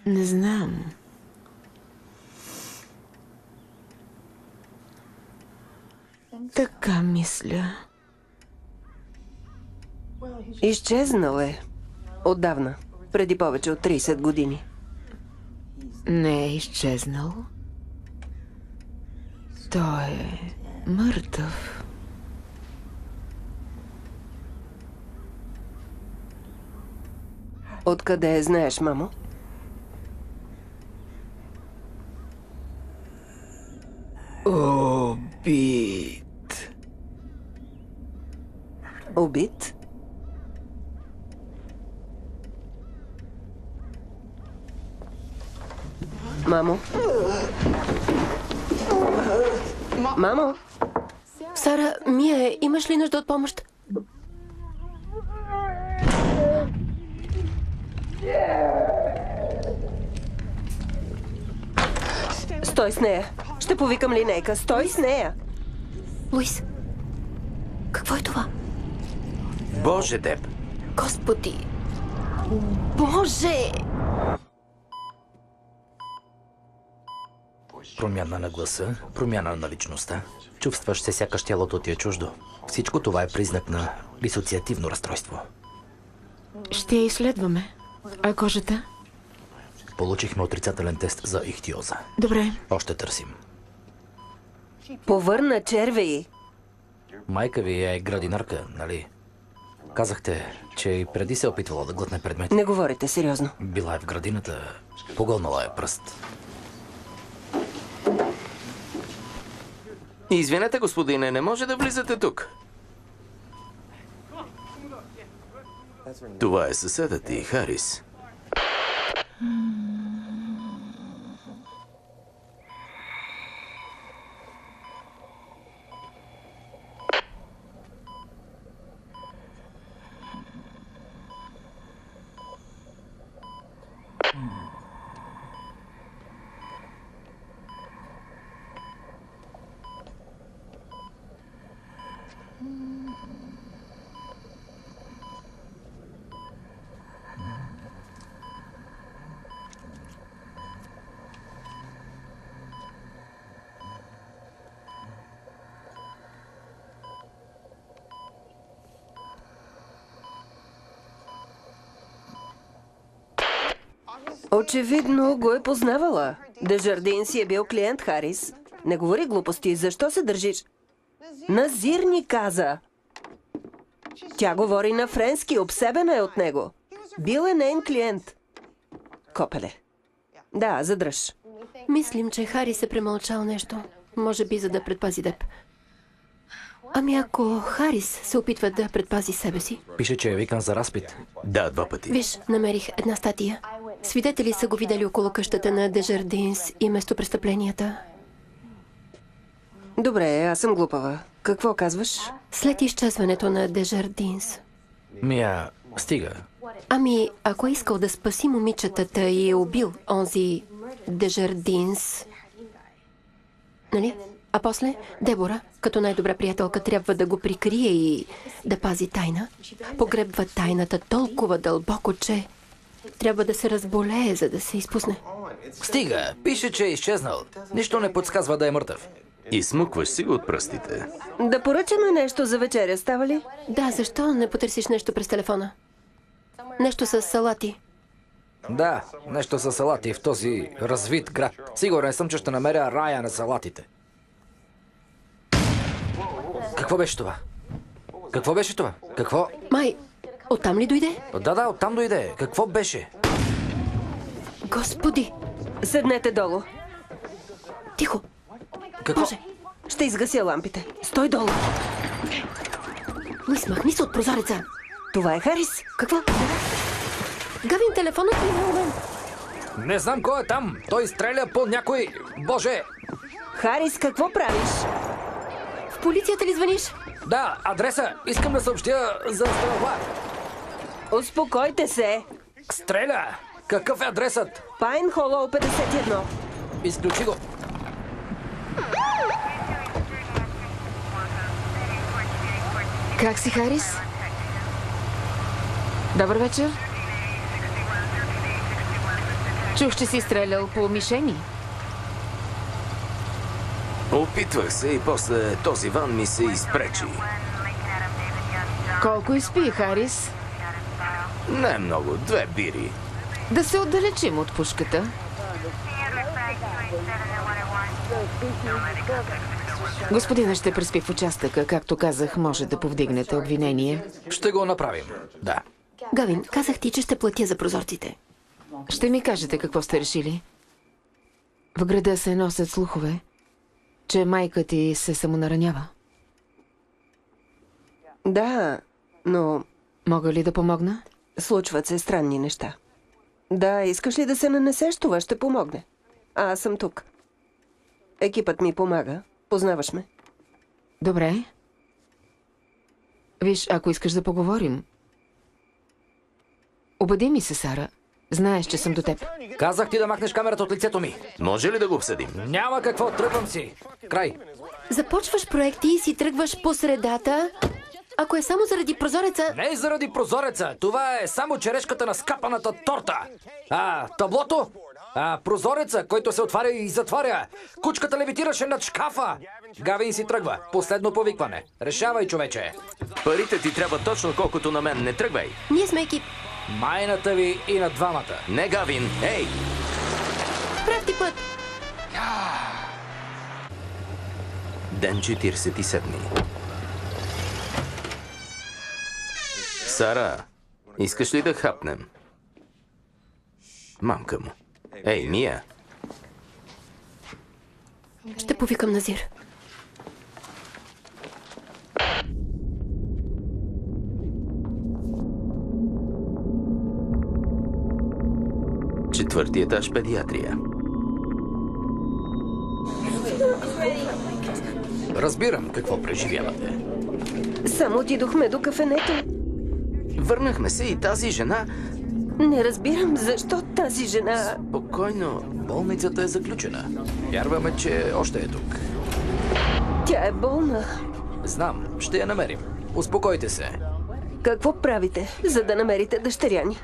Не знам. Така мисля. Изчезнал е. Отдавна. Преди повече от 30 години. Не е изчезнал. Той е мъртъв. Откъде знаеш, мамо? Убит. Убит? Мамо? Мамо? Сара, Мия, имаш ли нужда от помощ? Стой с нея. Ще повикам линейка. Стой с нея. Луис, какво е това? Боже, Деб! Господи! Боже! Промяна на гласа, промяна на личността. Чувстваш се, сякаш тялото ти е чуждо. Всичко това е признак на дисоциативно разстройство. Ще я изследваме. А кожата? Получихме отрицателен тест за ихтиоза. Добре. Още търсим. Повърна червеи. Майка ви е градинарка, нали? Казахте, че и преди се е опитвала да глътне предмети. Не говорите сериозно. Била е в градината, погълнала е пръст. Извинете, господине, не може да влизате тук. Това е съседът ти, Харис. Очевидно го е познавала. Дежардин си е бил клиент, Харис. Не говори глупости. Защо се държиш? Назир ни каза. Тя говори на френски. Обсебена е от него. Бил е нейн клиент. Копеле. Да, задръж. Мислим, че Харис е премълчал нещо. Може би, за да предпази Деб. Ами ако Харис се опитва да предпази себе си? Пише, че е викан за разпит. Да, 2 пъти. Виж, намерих една статия. Свидетели са го видели около къщата на Дежардинс и местопрестъпленията. Добре, аз съм глупава. Какво казваш? След изчезването на Дежардинс. Мия, стига. Ами, ако е искал да спаси момичетата и е убил онзи Дежардинс... Нали? А после Дебора, като най-добра приятелка, трябва да го прикрие и да пази тайна. Погребва тайната толкова дълбоко, че Трябва да се разболее, за да се изпусне. Стига, пише, че е изчезнал. Нищо не подсказва да е мъртъв. Изсмукваш си го от пръстите. Да поръчаме нещо за вечеря, става ли? Да, защо не потърсиш нещо през телефона? Нещо с салати. Да, нещо за салати в този развит град. Сигурен съм, че ще намеря рая на салатите. Какво беше това? Какво беше това? Какво? Май, оттам ли дойде? Да, оттам дойде. Какво беше? Господи! Седнете долу. Тихо! Какво? Боже! Ще изгася лампите. Стой долу. Луис, махни се от прозореца! Това е Харис. Какво? Гавин, телефонът ми е у мен. Не знам кой е там. Той стреля по някой... Боже! Харис, какво правиш? В полицията ли звъниш? Да, адреса. Искам да съобщя за стрелба. Успокойте се. Стреля! Какъв е адресът? Пайн Холоу 51. Изключи го. Как си, Харис? Добър вечер. Чух, че си стрелял по мишени. Опитвах се и после този ван ми се изпречи. Колко изпи, Харис? Не много, 2 бири. Да се отдалечим от пушката. Господина ще преспи в участъка. Както казах, може да повдигнете обвинение. Ще го направим. Да. Гавин, казах ти, че ще платя за прозорците. Ще ми кажете какво сте решили. В града се носят слухове, че майка ти се самонаранява. Да, но Мога ли да помогна? случват се странни неща. Да, искаш ли да се нанесеш, това ще помогне. Аз съм тук. Екипът ми помага. Познаваш ме. Добре. Виж, ако искаш да поговорим. Обади ми се, Сара. Знаеш, че съм до теб. Казах ти да махнеш камерата от лицето ми. Може ли да го обсъдим? Няма какво, тръгвам си. Край. Започваш проекти и си тръгваш по средата. Ако е само заради прозореца... Не заради прозореца. Това е само черешката на скапаната торта. Таблото? Прозореца, който се отваря и затваря. Кучката левитираше над шкафа. Гавин си тръгва. Последно повикване. Решавай, човече. Парите ти трябва точно колкото на мен. Не тръгвай. Ние сме екип. Майната ви и на двамата. Не, Гавин. Ей! Прав ти път. Ден 47. Сара, искаш ли да хапнем? Мамка му. Ей, Мия. Ще повикам Назир. Четвърти етаж педиатрия. Разбирам какво преживявате. Само отидохме до кафенето. Върнахме се и тази жена... Не разбирам защо тази жена... Спокойно. Болницата е заключена. Вярваме, че още е тук. Тя е болна. Знам, ще я намерим. Успокойте се. Какво правите, за да намерите дъщеря ни?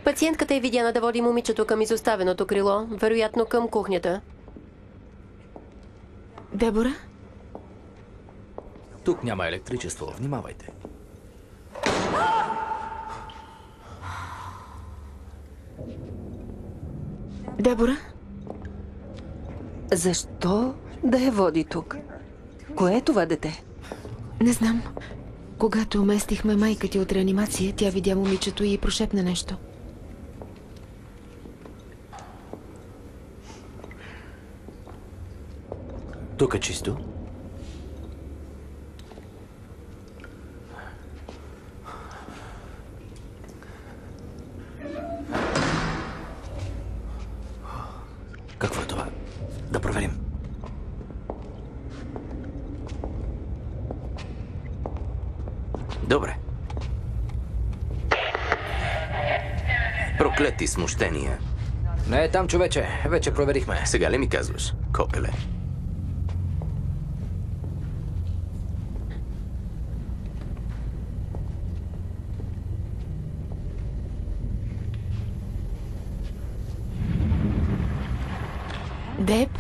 Пациентката е видяна да води момичето към изоставеното крило, вероятно към кухнята. Дебора? Тук няма електричество. Внимавайте. Дебора? Защо да я води тук? Кое е това дете? Не знам. Когато уместихме майка ти от реанимация, тя видя момичето и прошепна нещо. Тук е чисто. Какво е това? Да проверим. Добре. Проклети смущения. Не е там, човече. Вече проверихме. Сега ли ми казваш, копеле? Деб?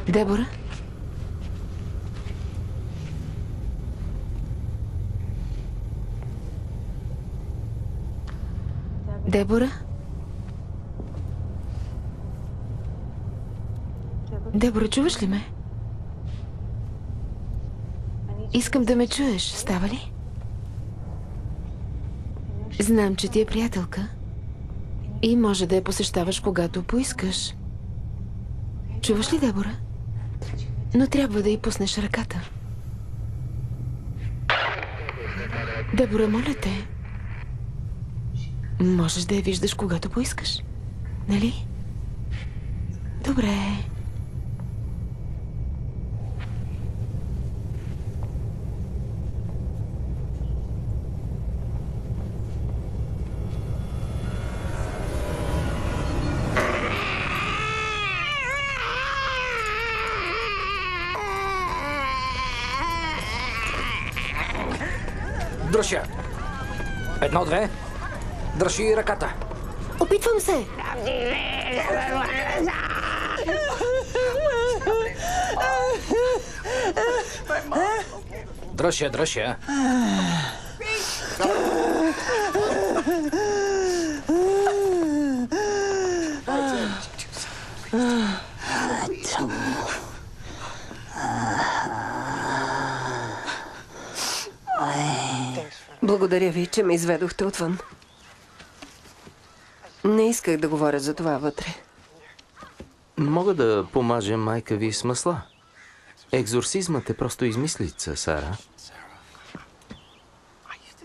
Дебора? Дебора? Дебора, чуваш ли ме? Искам да ме чуеш, става ли? Знам, че ти е приятелка и може да я посещаваш, когато поискаш. Чуваш ли, Дебора? Но трябва да й пуснеш ръката. Дебора, моля те. Можеш да я виждаш, когато поискаш. Нали? Добре. Дръж я! Едно, две. Дръж и ръката. Опитвам се! Дръж я, дръж я. Благодаря ви, че ме изведохте отвън. Не исках да говоря за това вътре. Мога да помажа майка ви с масла. Екзорсизмът е просто измислица, Сара.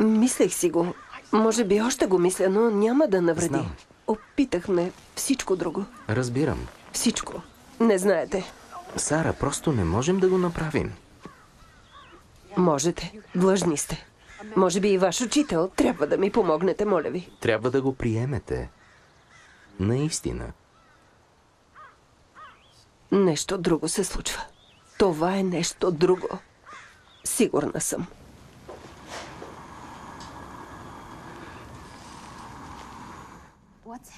Мислех си го. Може би още го мисля, но няма да навреди. Знам. Опитахме всичко друго. Разбирам. Всичко. Не знаете. Сара, просто не можем да го направим. Можете. Длъжни сте. Може би и ваш учител. Трябва да ми помогнете, моля ви. Трябва да го приемете. Наистина. Нещо друго се случва. Това е нещо друго. Сигурна съм.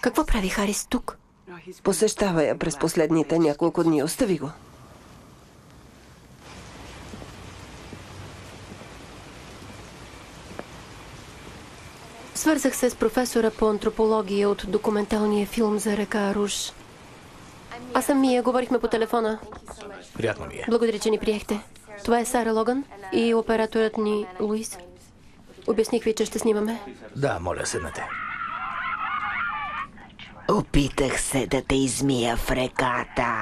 Какво прави Харис тук? Посещава я през последните няколко дни. Остави го. Свързах се с професора по антропология от документалния филм за река Руш. Аз съм Мия, говорихме по телефона. Приятно ми е. Благодаря, че ни приехте. Това е Сара Логан и операторът ни Луис. Обясних ви, че ще снимаме. Да, моля, седнете. Опитах се да те измия в реката.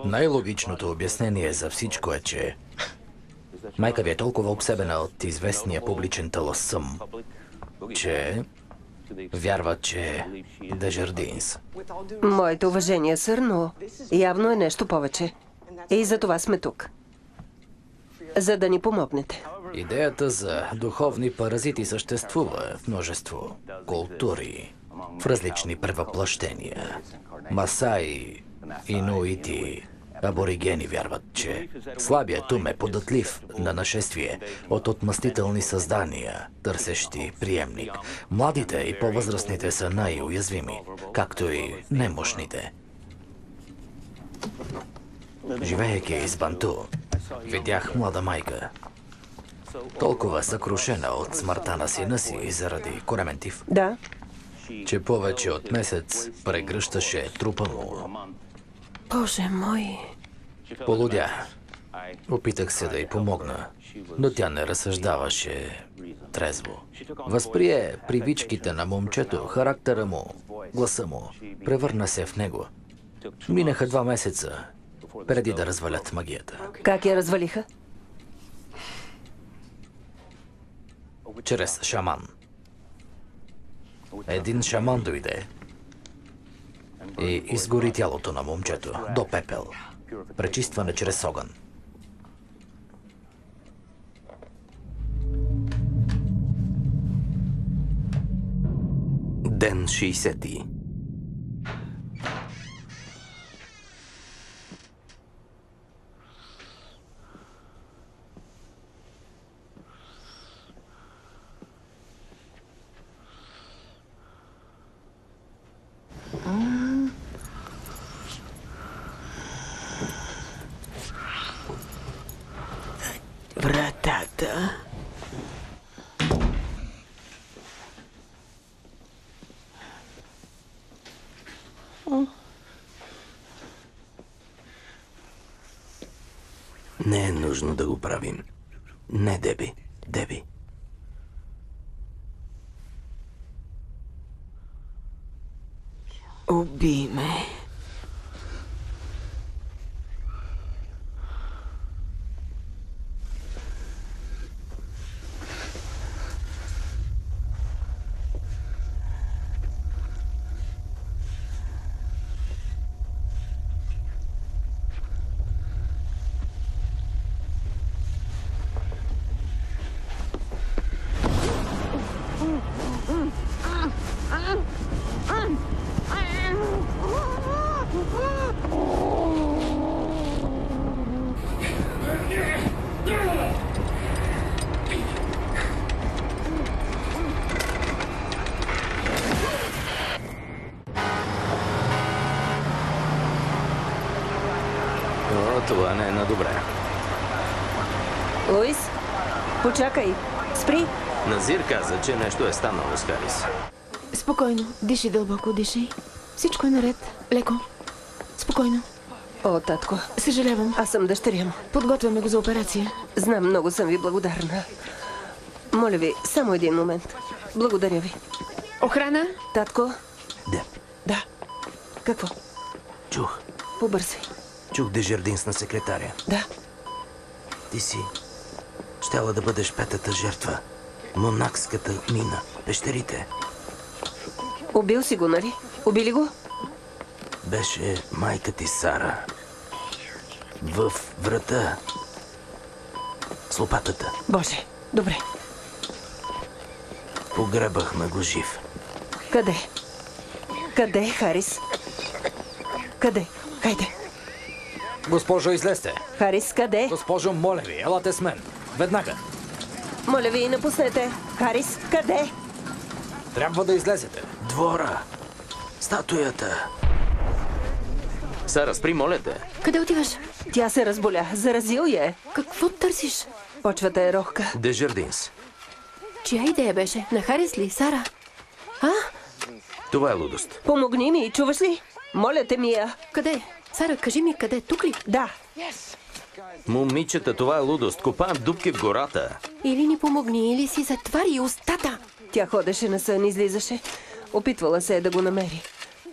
Най-логичното обяснение за всичко е, че майка ви е толкова обсебена от известния публичен таласъм, че вярва, че Дежардинс. Моите уважения, сър, но явно е нещо повече. И за това сме тук. За да ни помогнете. Идеята за духовни паразити съществува в множество култури, в различни превъплъщения. Масаи, инуити, аборигени вярват, че слабият ум е податлив на нашествие от отмъстителни създания, търсещи приемник. Младите и по-възрастните са най-уязвими, както и немощните. Живеейки из Банту, видях млада майка, толкова съкрушена от смъртта на сина си заради корементив, Да? че повече от месец прегръщаше трупа му. Боже мой! Полудя. Опитах се да й помогна, но тя не разсъждаваше трезво. Възприе привичките на момчето, характера му, гласа му. Превърна се в него. Минаха 2 месеца, преди да развалят магията. Как я развалиха? Чрез шаман. Един шаман дойде и изгори тялото на момчето до пепел. Пречистване чрез огън. Ден 60. работа. Не е нужно да го правим. Не, Деби. Деби. Убий ме. О, това не е на добре. Луис, почакай. Спри. Назир каза, че нещо е станало с Харис. Спокойно. Диши дълбоко, диши. Всичко е наред. Леко. Спокойно. О, татко, Съжалявам. аз съм дъщеря му. Подготвяме го за операция. Знам, много съм ви благодарна. Моля ви, само един момент. Благодаря ви. Охрана? Татко? Деб, Да. Какво? чух. Побързай. Чух Дежардинс на секретаря. Да. Ти си щяла да бъдеш петата жертва. Монакската мина. Пещерите. Убил си го, нали? Убили го? Беше майка ти Сара. В врата. С лопатата. Боже, добре. Погребахме го жив. Къде? Къде е Харис? Къде? Хайде. Госпожо, излезте. Харис, къде? Госпожо, моля ви, елате с мен. Веднага. Моля ви, напуснете. Харис, къде? Трябва да излезете. Двора. Статуята. Сара, спри, моля те. Къде отиваш? Тя се разболя. Заразил я е. Какво търсиш? Почвата е рохка. Дежардинс. Чия идея беше? На Харис ли? Сара? А? Това е лудост. Помогни ми, чуваш ли? Моля те, Мия. Къде? Сара, кажи ми къде? Тук ли? Да. Момичета, това е лудост. Копаем дупки в гората. Или ни помогни, или си затвари устата. Тя ходеше на сън, излизаше. Опитвала се да го намери.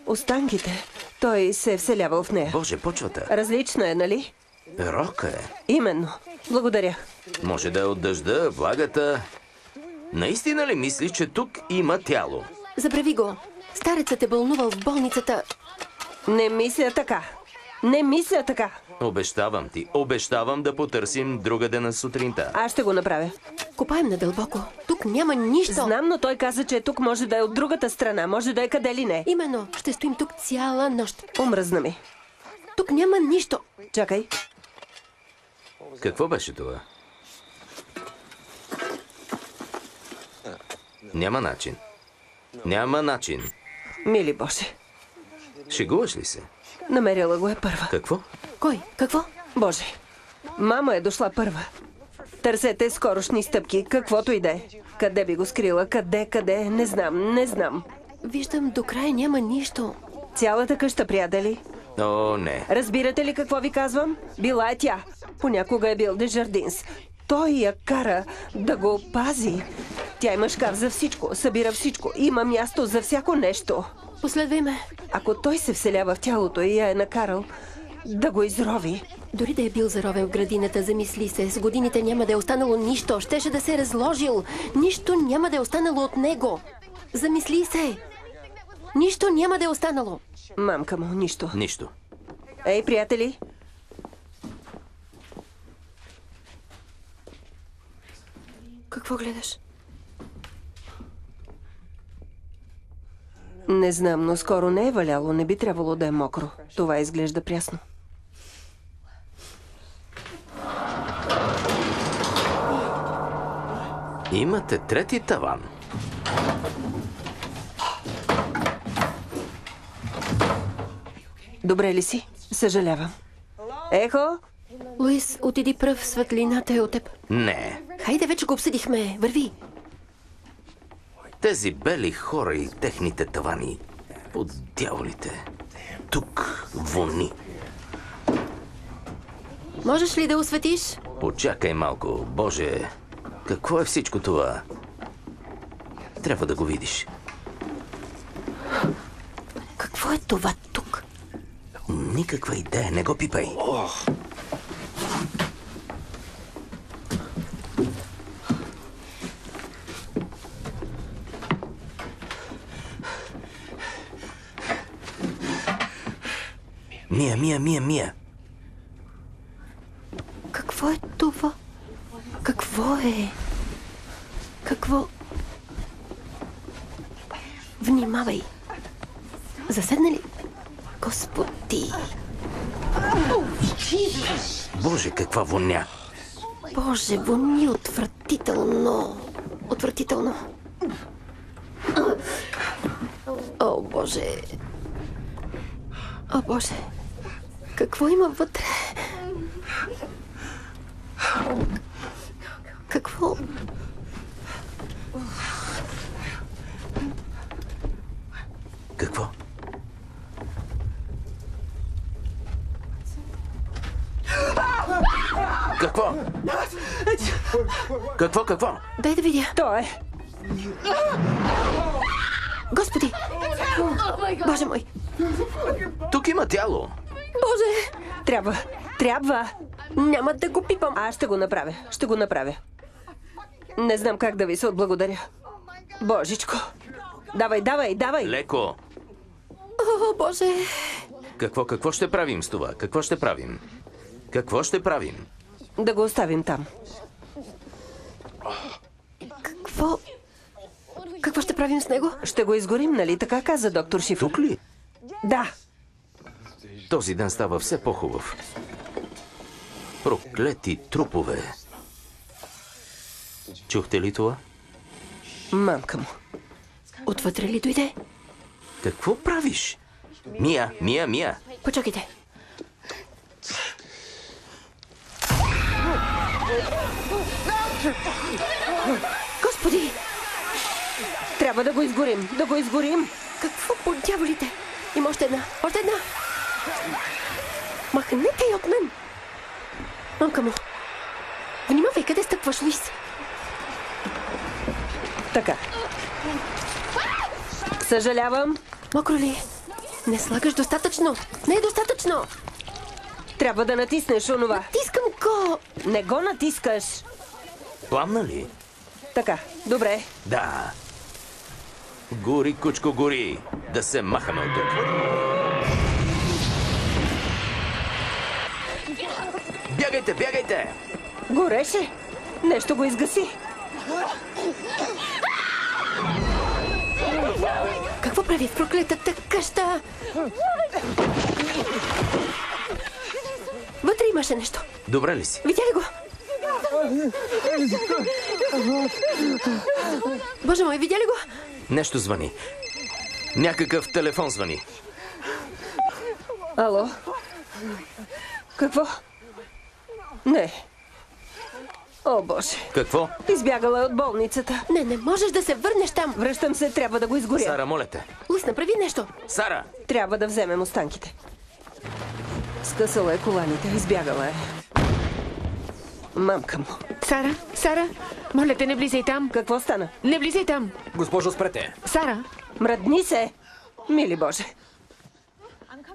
Останките. Той се е вселявал в нея. Боже, почвата. Различна е, нали? Рока е. Именно. Благодаря. Може да е от дъжда, влагата. Наистина ли мислиш, че тук има тяло? Забрави го. Старецът е бълнувал в болницата. Не мисля така. Не мисля така. Обещавам ти. Обещавам да потърсим другаде на сутринта. Аз ще го направя. Копаем надълбоко. Тук няма нищо. Знам, но той каза, че тук може да е от другата страна. Може да е къде ли не. Именно. Ще стоим тук цяла нощ. Омръзна ми. Тук няма нищо. Чакай. Какво беше това? Няма начин. Няма начин. Мили Боже. Шегуваш ли се? Намерила го е първа. Какво? Кой? Какво? Боже. Мама е дошла първа. Търсете скорошни стъпки, каквото и да е. Къде би го скрила? Къде? Не знам, не знам. Виждам, до края няма нищо. Цялата къща, приятели. О, не. Разбирате ли какво ви казвам? Била е тя. Понякога е бил Дежардинс. Той я кара да го пази. Тя има шкаф за всичко, събира всичко. Има място за всяко нещо. Последвай ме. Ако той се вселява в тялото и я е накарал да го изрови, Дори да е бил заровен в градината, замисли се. С годините няма да е останало нищо. Щеше да се е разложил. Нищо няма да е останало от него. Замисли се. Нищо няма да е останало. мамка му, нищо. Нищо. Ей, приятели, Какво гледаш? не знам, но скоро не е валяло, не би трябвало да е мокро. Това изглежда прясно. Имате трети таван. Добре ли си? Съжалявам. Ехо? Луис, отиди пръв, светлината е от теб. Не. Хайде, вече го обсъдихме. Върви. Тези бели хора и техните тавани. От дяволите. Тук вони. Можеш ли да осветиш? Почакай малко. Боже, какво е всичко това? Трябва да го видиш. Какво е това тук? Никаква идея, не го пипай. Мия. Какво е това? Какво е? Какво? Внимавай. Заседна ли? Господи! Боже, каква воня! Боже, вони отвратително. Отвратително. О, Боже. О, Боже. Какво има вътре? Какво? Какво? Какво? Какво? Дай да видя. То е. Господи! Боже мой! Тук има тяло. Боже! Трябва. Няма да го пипам. Аз ще го направя. Не знам как да ви се отблагодаря. Божичко. Давай. Леко. О, Боже! Какво ще правим с това? Какво ще правим? Да го оставим там. Какво ще правим с него? Ще го изгорим, нали? Така каза доктор Шифър. Тук ли? Да. Този ден става все по-хубав. Проклети трупове. Чухте ли това? Мамка му. Отвътре ли дойде? Какво правиш? Мия. Почакайте. Господи! Трябва да го изгорим. Какво по дяволите? Има още една. Махнете я от мен! Мамка му! Внимавай, къде стъпваш, Луис? Така. Съжалявам. Мокро ли е? Не слагаш достатъчно. Не е достатъчно. Трябва да натиснеш онова. Натискам го. Не го натискаш. Пламна ли? Така, добре. Да. Гори, кучко, гори. Да се махаме от тук. Бягайте! Гореше. Нещо го изгаси. Какво прави в проклетата къща? Вътре имаше нещо. Добре ли си? Видя ли го? Боже мой, видя ли го? Нещо звъни. Някакъв телефон звъни. Ало? Какво? Не. О, Боже. Какво? Избягала е от болницата. Не можеш да се върнеш там. Връщам се, трябва да го изгоря. Сара, моля те. Луис, направи нещо. Сара! Трябва да вземем останките. Скъсала е коланите, избягала е. Мамка му. Сара, моля те, не влизай там. Какво стана? Не влизай там. Госпожо, спрете. Сара, Мръдни се! Мили Боже.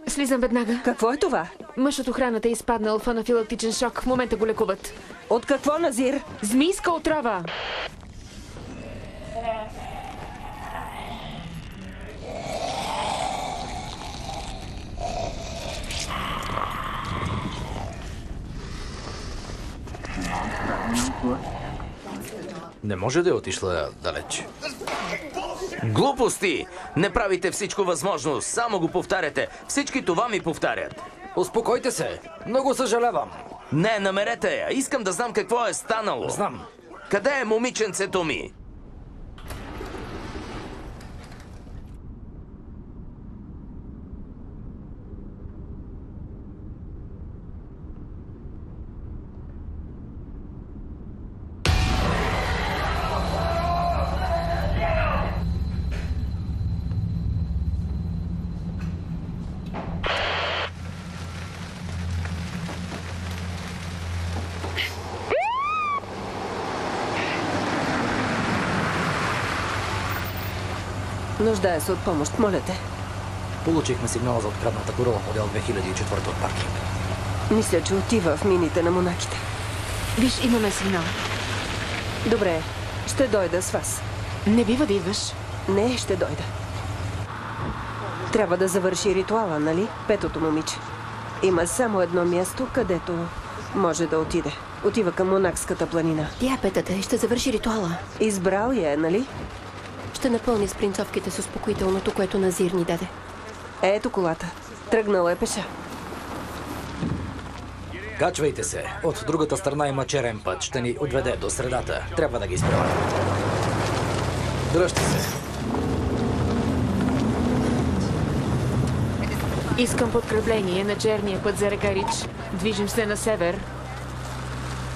слизам веднага. Какво е това? Мъж от охраната е изпаднал в анафилактичен шок. В момента го лекуват. От какво, Назир? Змийска отрова. Не може да е отишла далеч. Глупости! Не правите всичко възможно, само го повтаряте. Всички това ми повтарят. Успокойте се. Много съжалявам. Не, намерете я. Искам да знам какво е станало. Знам. Къде е момиченцето ми? Нуждае се от помощ, моля те. Получихме сигнал за открадната Корола модел 2004 от паркинг. Мисля, че отива в мините на монаките. Виж, имаме сигнал. Добре, ще дойда с вас. Не бива да идваш. Не, ще дойда. Трябва да завърши ритуала, нали? Петото момиче. Има само едно място, където може да отиде. Отива към Монакската планина. Тя петата и ще завърши ритуала. Избрал я, нали? Ще напълни с принцовките с успокоителното, което Назир ни даде. Ето колата. Тръгнала е пеша. Качвайте се. От другата страна има черен път. Ще ни отведе до средата. Трябва да ги изпреварим. Дръжте се. Искам подкрепление на черния път за река Рич. Движим се на север.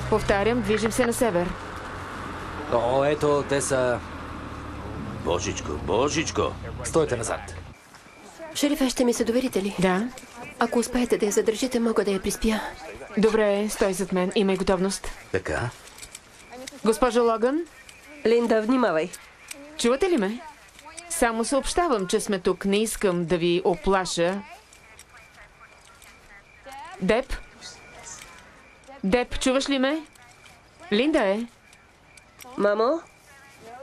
Повтарям, движим се на север. О, ето, те са... Божичко, божичко! Стойте назад. Шерифе, ще ми се доверите ли? Да. Ако успеете да я задържите, мога да я приспя. Добре, стой зад мен. Имай готовност. Така? Госпожо Логан, Линда, внимавай. чувате ли ме? Само съобщавам, че сме тук. Не искам да ви оплаша. Деп? Деп, чуваш ли ме? Линда е. Мамо?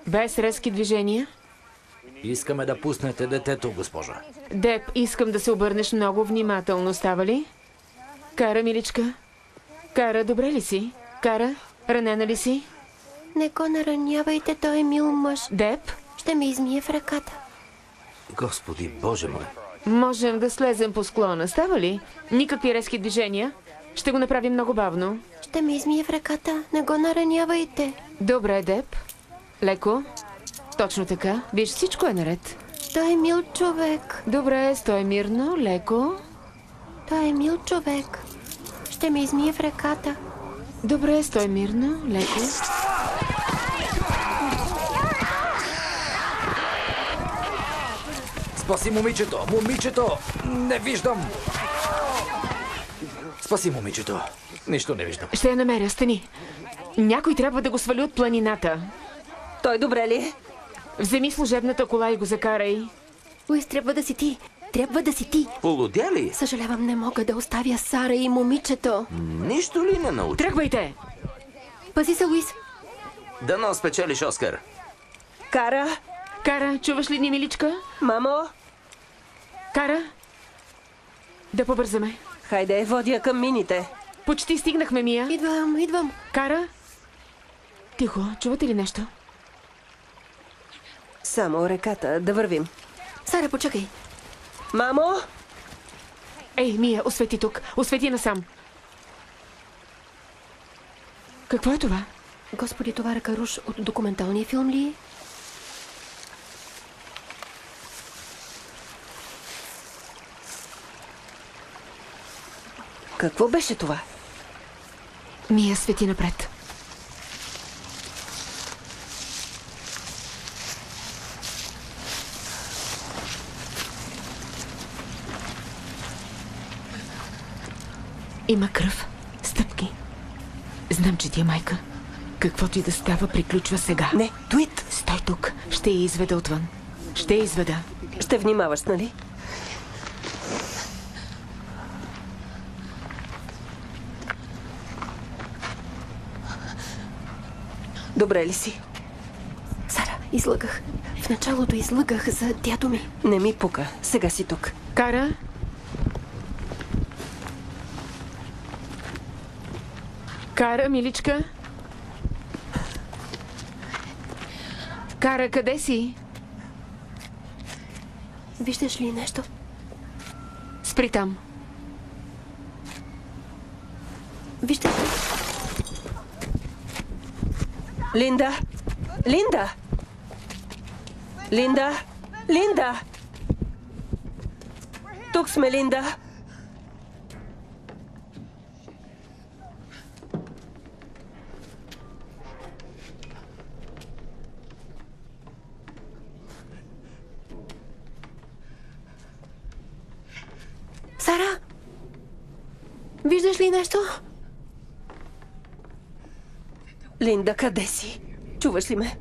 Без резки движения. Искаме да пуснете детето, госпожа. Деп, искам да се обърнеш много внимателно. Става ли? Кара, миличка. Кара, добре ли си? Кара, ранена ли си? Не го наранявайте, той е мил мъж. Деп, Ще ме измие в ръката. Господи, Боже мой! можем да слезем по склона. Става ли? Никакви резки движения. Ще го направим много бавно. Ще ме измие в ръката. Не го наранявайте. Добре, Деп. Леко. Точно така. Виж, всичко е наред. Той е мил човек. Добре, стой мирно, леко. Той е мил човек. Ще ме измие в ръката. Добре, стой мирно, леко. Спаси момичето! Момичето! Не виждам! Спаси момичето! Нищо не виждам. Ще я намеря, стани. Някой трябва да го свали от планината. Той добре ли? Вземи служебната кола и го закарай. Луис, трябва да си ти. Трябва да си ти. Полудя ли? Съжалявам, не мога да оставя Сара и момичето. Нищо ли не научи? Тръгвайте! Пази се, Луис. Дано спечелиш Оскар. Кара? Кара, чуваш ли ни, миличка? Мамо? Кара? Да побързаме. Хайде, водя към мините. Почти стигнахме, Мия. Идвам. Кара? Тихо, чувате ли нещо? Само реката, да вървим. Сара, почакай. Мамо? Ей, Мия, освети тук. Освети насам. Какво е това? Господи, това Ракаруш от документалния филм ли е? Какво беше това? Мия, свети напред. Има кръв, стъпки. Знам, че ти е майка. Каквото и да става, приключва сега. Не, Туит! Стой тук. Ще я изведа отвън. Ще я изведа. Ще внимаваш, нали? Добре ли си? Сара, излъгах. В началото излъгах за дядо ми. Не ми пука. Сега си тук. Кара? Кара, миличка? Кара, къде си? Виждаш ли нещо? Спри там. Виждаш ли? Линда! Линда! Линда! Линда! Тук сме, Линда! Сара! Виждаш ли нещо? Линда, къде си? Чуваш ли ме?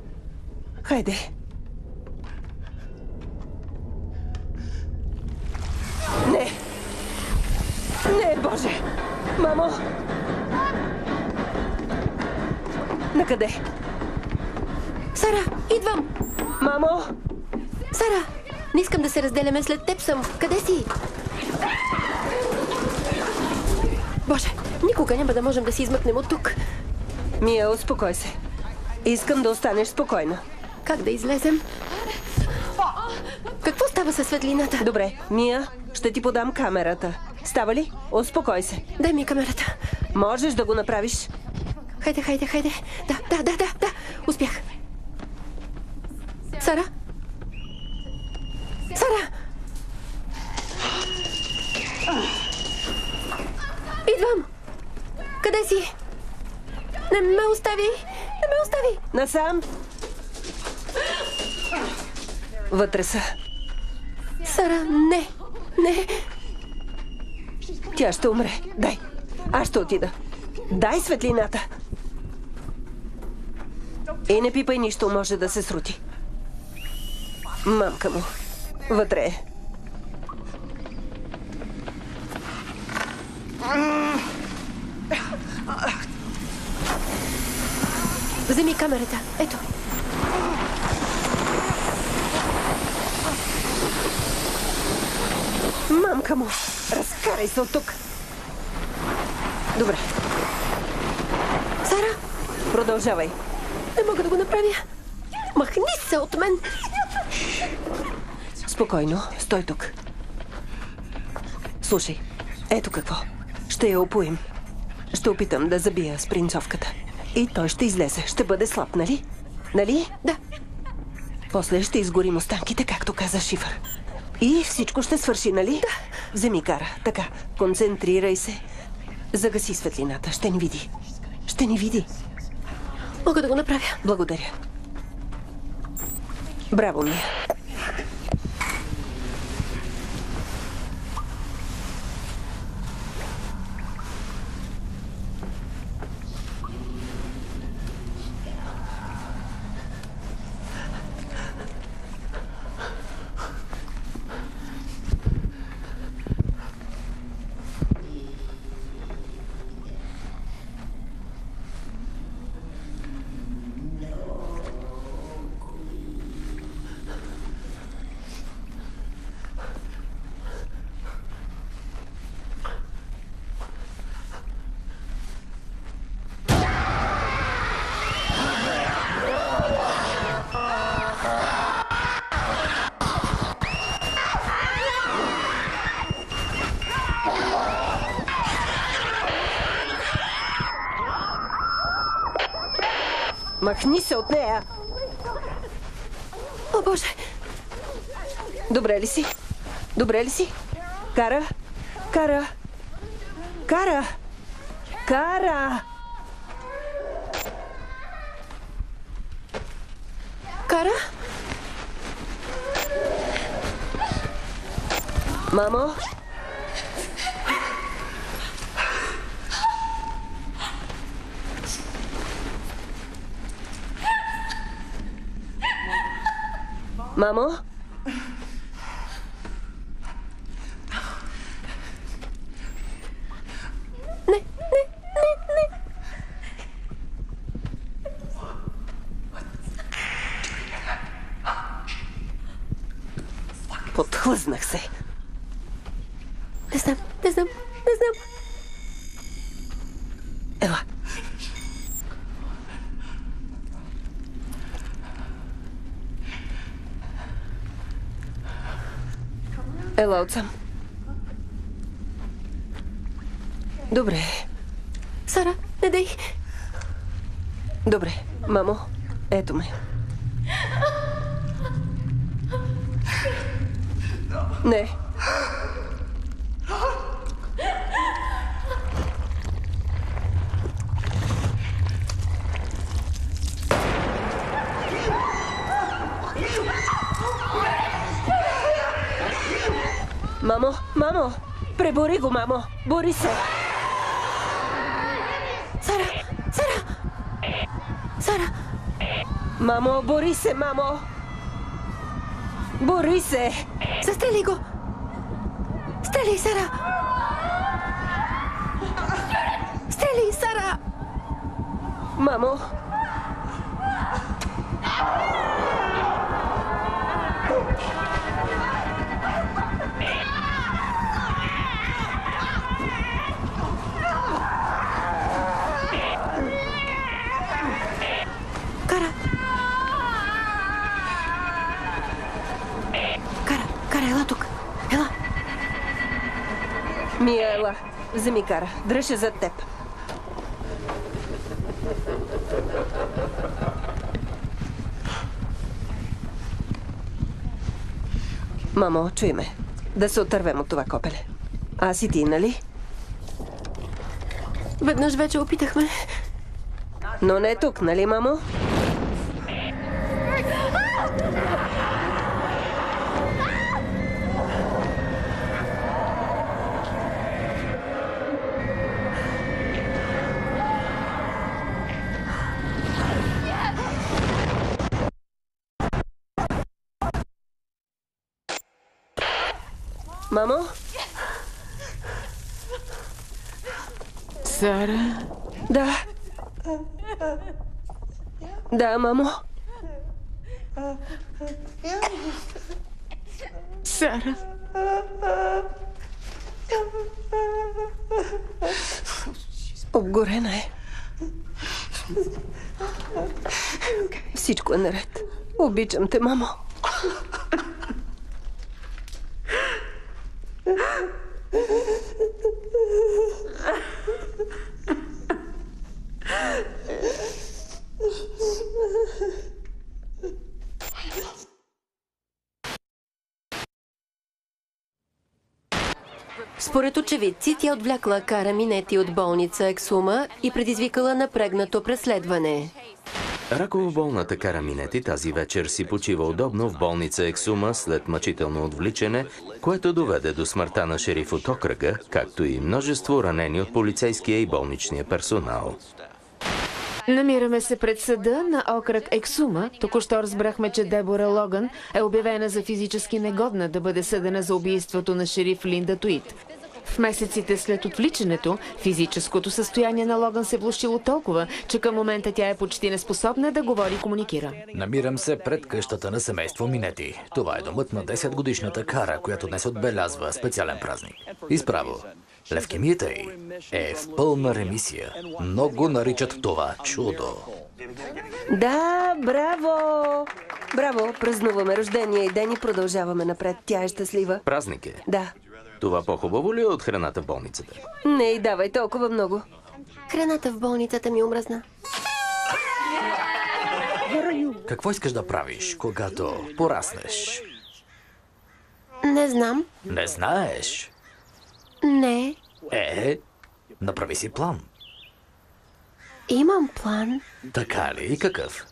Хайде. Не, Боже! Мамо! Накъде? Сара, идвам! Мамо! Сара, не искам да се разделяме, след теб съм. Къде си? Боже, никога няма да можем да си измъкнем от тук. Мия, успокой се. Искам да останеш спокойна. Как да излезем? Какво става със светлината? Добре, Мия, ще ти подам камерата. Става ли? Успокой се. Дай ми камерата. Можеш да го направиш? Хайде. Да. Успях. Сара? Сара! Идвам! Къде си? Не ме остави! Насам! Вътре са. Сара, не! Тя ще умре. Дай. Аз ще отида. Дай светлината. И не пипай нищо, може да се срути. Мамка му. Вътре е. Вземи камерата. Ето. Мамка му. Разкарай се от тук. Добре. Сара, Продължавай. не мога да го направя. Махни се от мен. Спокойно. Стой тук. Слушай. Ето какво. Ще я опоим. Ще опитам да забия с принцовката. И той ще излезе. Ще бъде слаб, нали? Нали? Да. После ще изгорим останките, както каза Шифър. И всичко ще свърши, нали? Да. Вземи Кара. Така. Концентрирай се. Загаси светлината. Ще ни види. Ще ни види. Мога да го направя. Благодаря. Браво ми. Махни се от нея! О, Боже! Добре ли си? Добре ли си? Кара! Кара! Кара! Кара! Кара? Мамо? Мамо? Не. Подхлъзнах се. Не знам. Ела. Ела отсам. Добре. Сара, не дей. Добре. Мамо, ето ме. Не. Мамо! Пребори го, мамо! Бори се! Сара! Мамо, бори се, мамо! Бори се! Застрели го! Стреляй, Сара! Ели, Сара! Мамо! Кара, ела тук. Ела. Мия, ела. Вземи Кара. Дръж я зад теб. Мамо, чуй ме. Да се отървем от това копеле. Аз и ти, нали? Веднъж вече опитахме. Но не тук, нали, мамо? Мамо? Сара? Да. Да, мамо. Сара? Обгорена е. Всичко е наред. Обичам те, мамо. Според очевидци, тя отвлякла Кара Минети от болница Ексума и предизвикала напрегнато преследване. Раково болната Кара Минети тази вечер си почива удобно в болница Ексума след мъчително отвличане, което доведе до смъртта на шериф от окръга, както и множество ранени от полицейския и болничния персонал. Намираме се пред съда на окръг Ексума. Току-що разбрахме, че Дебора Логан е обявена за физически негодна да бъде съдена за убийството на шериф Линда Туит. В месеците след отвличането, физическото състояние на Логан се влошило толкова, че към момента тя е почти неспособна да говори и комуникира. Намирам се пред къщата на семейство Минети. Това е домът на 10-годишната Кара, която днес отбелязва специален празник. Изправо. Левкемията й е в пълна ремисия. Много наричат това чудо. Да, браво! Браво! Празнуваме рождения и ден и продължаваме напред. Тя е щастлива. Празник е. Да. Това по-хубаво ли е от храната в болницата? Не й давай толкова много. Храната в болницата ми омръзна. Какво искаш да правиш, когато пораснеш? Не знам. Не знаеш? Не. Направи си план. Имам план. Така ли? Какъв?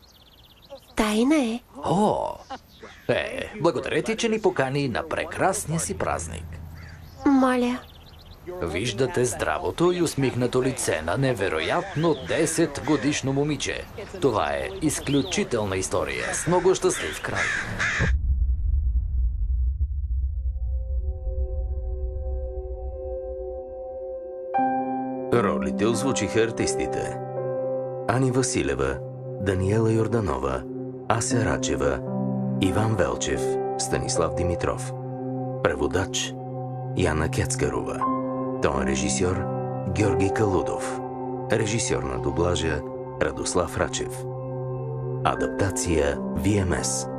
Тайна е. Благодаря ти, че ни покани на прекрасния си празник. Моля. Виждате здравото и усмихнато лице на невероятно 10-годишно момиче. Това е изключителна история с много щастлив край. Ролите озвучиха артистите: Ани Василева, Даниела Йорданова, Ася Рачева, Иван Велчев, Станислав Димитров. Преводач Яна Кецкарова. Тон режисьор Георги Калудов. Режисьор на дублажа Радослав Рачев. Адаптация VMS.